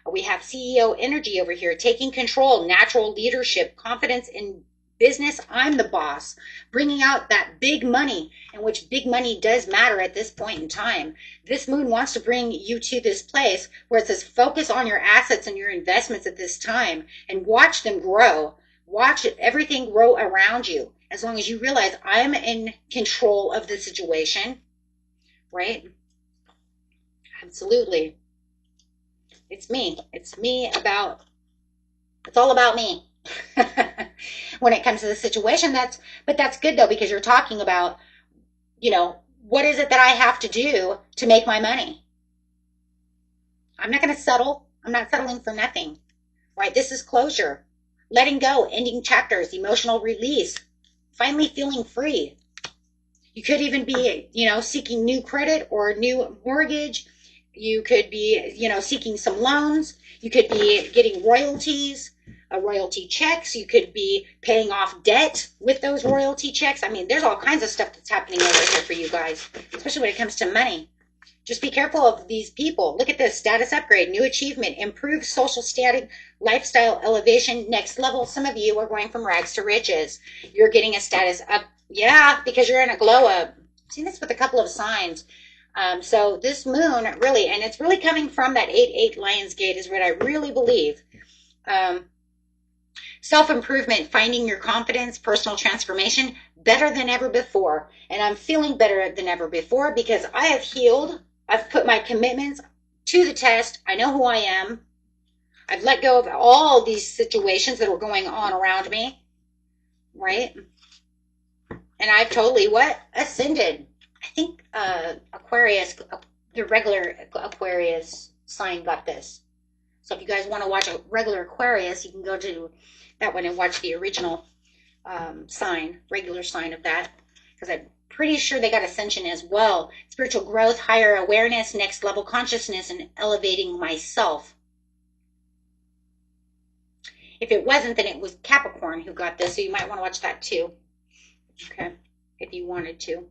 We have CEO energy over here, taking control, natural leadership, confidence in business. I'm the boss, bringing out that big money, in which big money does matter at this point in time. This moon wants to bring you to this place where it says focus on your assets and your investments at this time and watch them grow. Watch everything grow around you. As long as you realize I'm in control of the situation, right? Absolutely. It's me. It's all about me. When it comes to the situation, that's good though, because you're talking about, what is it that I have to do to make my money? I'm not going to settle. I'm not settling for nothing, right? This is closure, letting go, ending chapters, emotional release, finally feeling free. You could even be, seeking new credit or new mortgage. You could be, seeking some loans. You could be getting royalties, royalty checks. You could be paying off debt with those royalty checks. I mean, there's all kinds of stuff that's happening over here for you guys, especially when it comes to money. Just be careful of these people. Look at this. Status upgrade, new achievement, improved social status, lifestyle elevation, next level. Some of you are going from rags to riches. You're getting a status up. Yeah, because you're in a glow up. I've seen this with a couple of signs. So this moon really, and it's really coming from that 8-8 Lionsgate is what I really believe. Self-improvement, finding your confidence, personal transformation, better than ever before. And I'm feeling better than ever before because I have healed. I've put my commitments to the test. I know who I am. I've let go of all these situations that were going on around me, right? And I've totally what? Ascended. I think Aquarius, the regular Aquarius sign got this. So if you guys want to watch a regular Aquarius, you can go to that one and watch the original sign, regular sign of that, because I'm pretty sure they got ascension as well. Spiritual growth, higher awareness, next level consciousness, and elevating myself. If it wasn't, then it was Capricorn who got this, so you might want to watch that too. Okay, if you wanted to.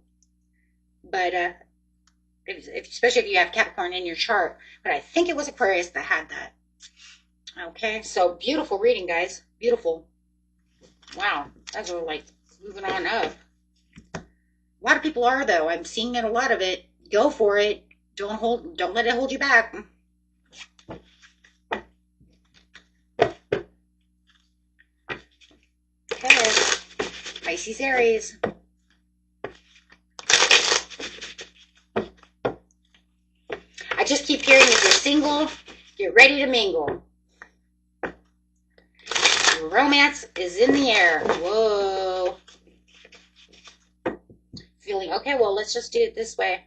But especially if you have Capricorn in your chart. But I think it was Aquarius that had that. Okay, so beautiful reading, guys. Beautiful. Wow, those are like moving on up. A lot of people are, though. I'm seeing it, a lot of it. Go for it. Don't let it hold you back. Okay, Pisces, Aries. I just keep hearing if you're single, get ready to mingle. Romance is in the air. Whoa. Feeling, okay, well, let's just do it this way.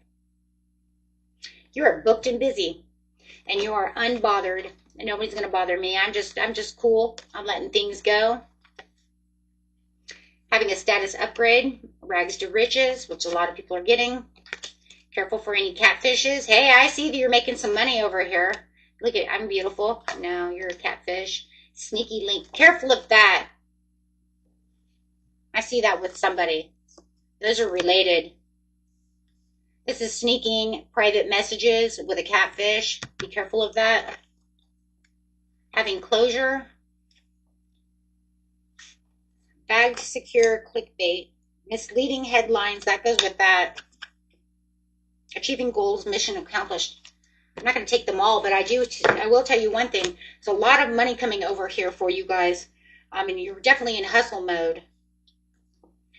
You are booked and busy, and you are unbothered, and nobody's going to bother me. I'm just cool. I'm letting things go. Having a status upgrade, rags to riches, which a lot of people are getting. Careful for any catfishes. Hey, I see that you're making some money over here. Look at, I'm beautiful. No, you're a catfish. Sneaky link. Careful of that. I see that with somebody. Those are related. This is sneaking private messages with a catfish. Be careful of that. Having closure. Bagged secure clickbait. Misleading headlines. That goes with that. Achieving goals. Mission accomplished. I'm not going to take them all, but I will tell you one thing. There's a lot of money coming over here for you guys. And you're definitely in hustle mode.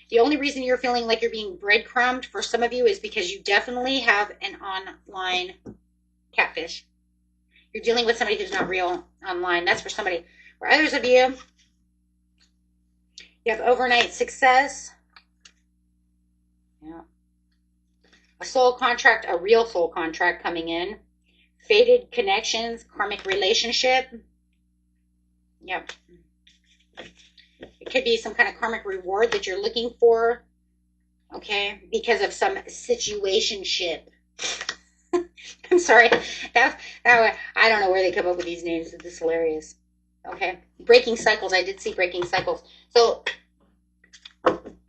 The only reason you're feeling like you're being breadcrumbed for some of you is because you definitely have an online catfish. You're dealing with somebody who's not real online. That's for somebody. For others of you, you have overnight success. Yeah. A soul contract, a real soul contract coming in. Fated connections, karmic relationship. Yep. It could be some kind of karmic reward that you're looking for. Okay, because of some situationship. I'm sorry. That I don't know where they come up with these names. This is hilarious. Okay, breaking cycles. I did see breaking cycles. So,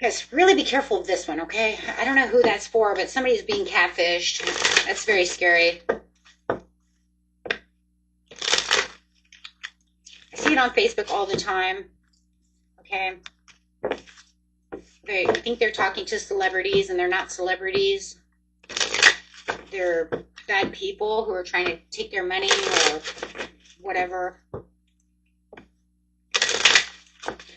guys, really be careful of this one. Okay, I don't know who that's for, but somebody's being catfished. That's very scary. I see it on Facebook all the time. Okay. I think they're talking to celebrities, and they're not celebrities. They're bad people who are trying to take their money or whatever.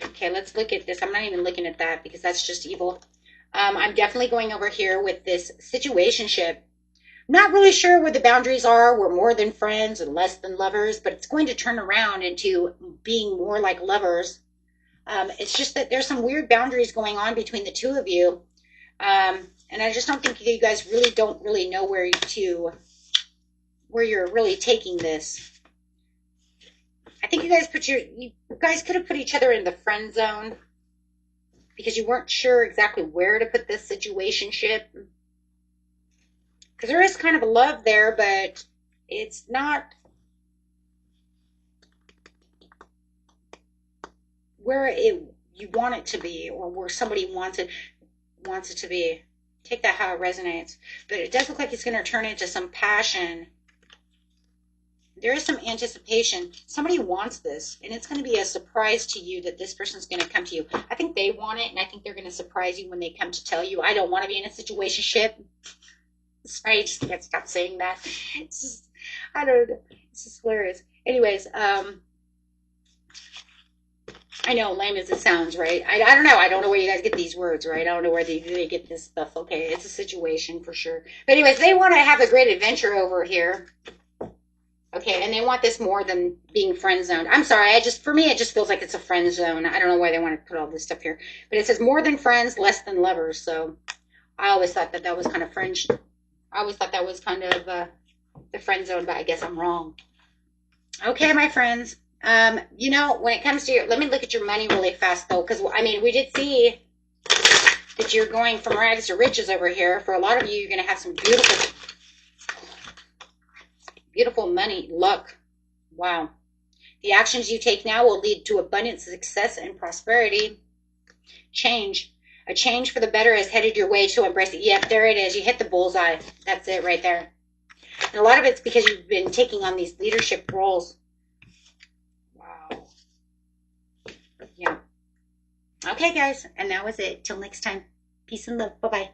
Okay, let's look at this. I'm not even looking at that because that's just evil. I'm definitely going over here with this situationship. Not really sure where the boundaries are. We're more than friends and less than lovers, but it's going to turn around into being more like lovers. It's just that there's some weird boundaries going on between the two of you. And I just don't think you guys really don't really know where you're really taking this. I think you guys could have put each other in the friend zone because you weren't sure exactly where to put this situationship. Because there is kind of a love there, but it's not where you want it to be, or where somebody wants it to be. Take that how it resonates. But it does look like it's going to turn into some passion. There is some anticipation. Somebody wants this, and it's going to be a surprise to you that this person's going to come to you. I think they want it, and I think they're going to surprise you when they come to tell you, I don't want to be in a situationship. Sorry, I just can't stop saying that. It's just, I don't know. It's just hilarious. Anyways, I know, lame as it sounds, right? I don't know. I don't know where you guys get these words, right? I don't know where they get this stuff. Okay, it's a situation for sure. But anyways, they want to have a great adventure over here. Okay, and they want this more than being friend zoned. I'm sorry, for me, it just feels like it's a friend zone. I don't know why they want to put all this stuff here. But it says more than friends, less than lovers. So I always thought that was kind of French. I always thought that was kind of the friend zone, but I guess I'm wrong. Okay, my friends. You know, when it comes to your, let me look at your money really fast though, because I mean, we did see that you're going from rags to riches over here. For a lot of you, you're going to have some beautiful money, luck. Wow. The actions you take now will lead to abundance, success, and prosperity. Change. A change for the better is headed your way, to embrace it. Yep, there it is. You hit the bullseye. That's it right there. And a lot of it's because you've been taking on these leadership roles. Wow. Yeah. Okay, guys. And that was it. Till next time. Peace and love. Bye-bye.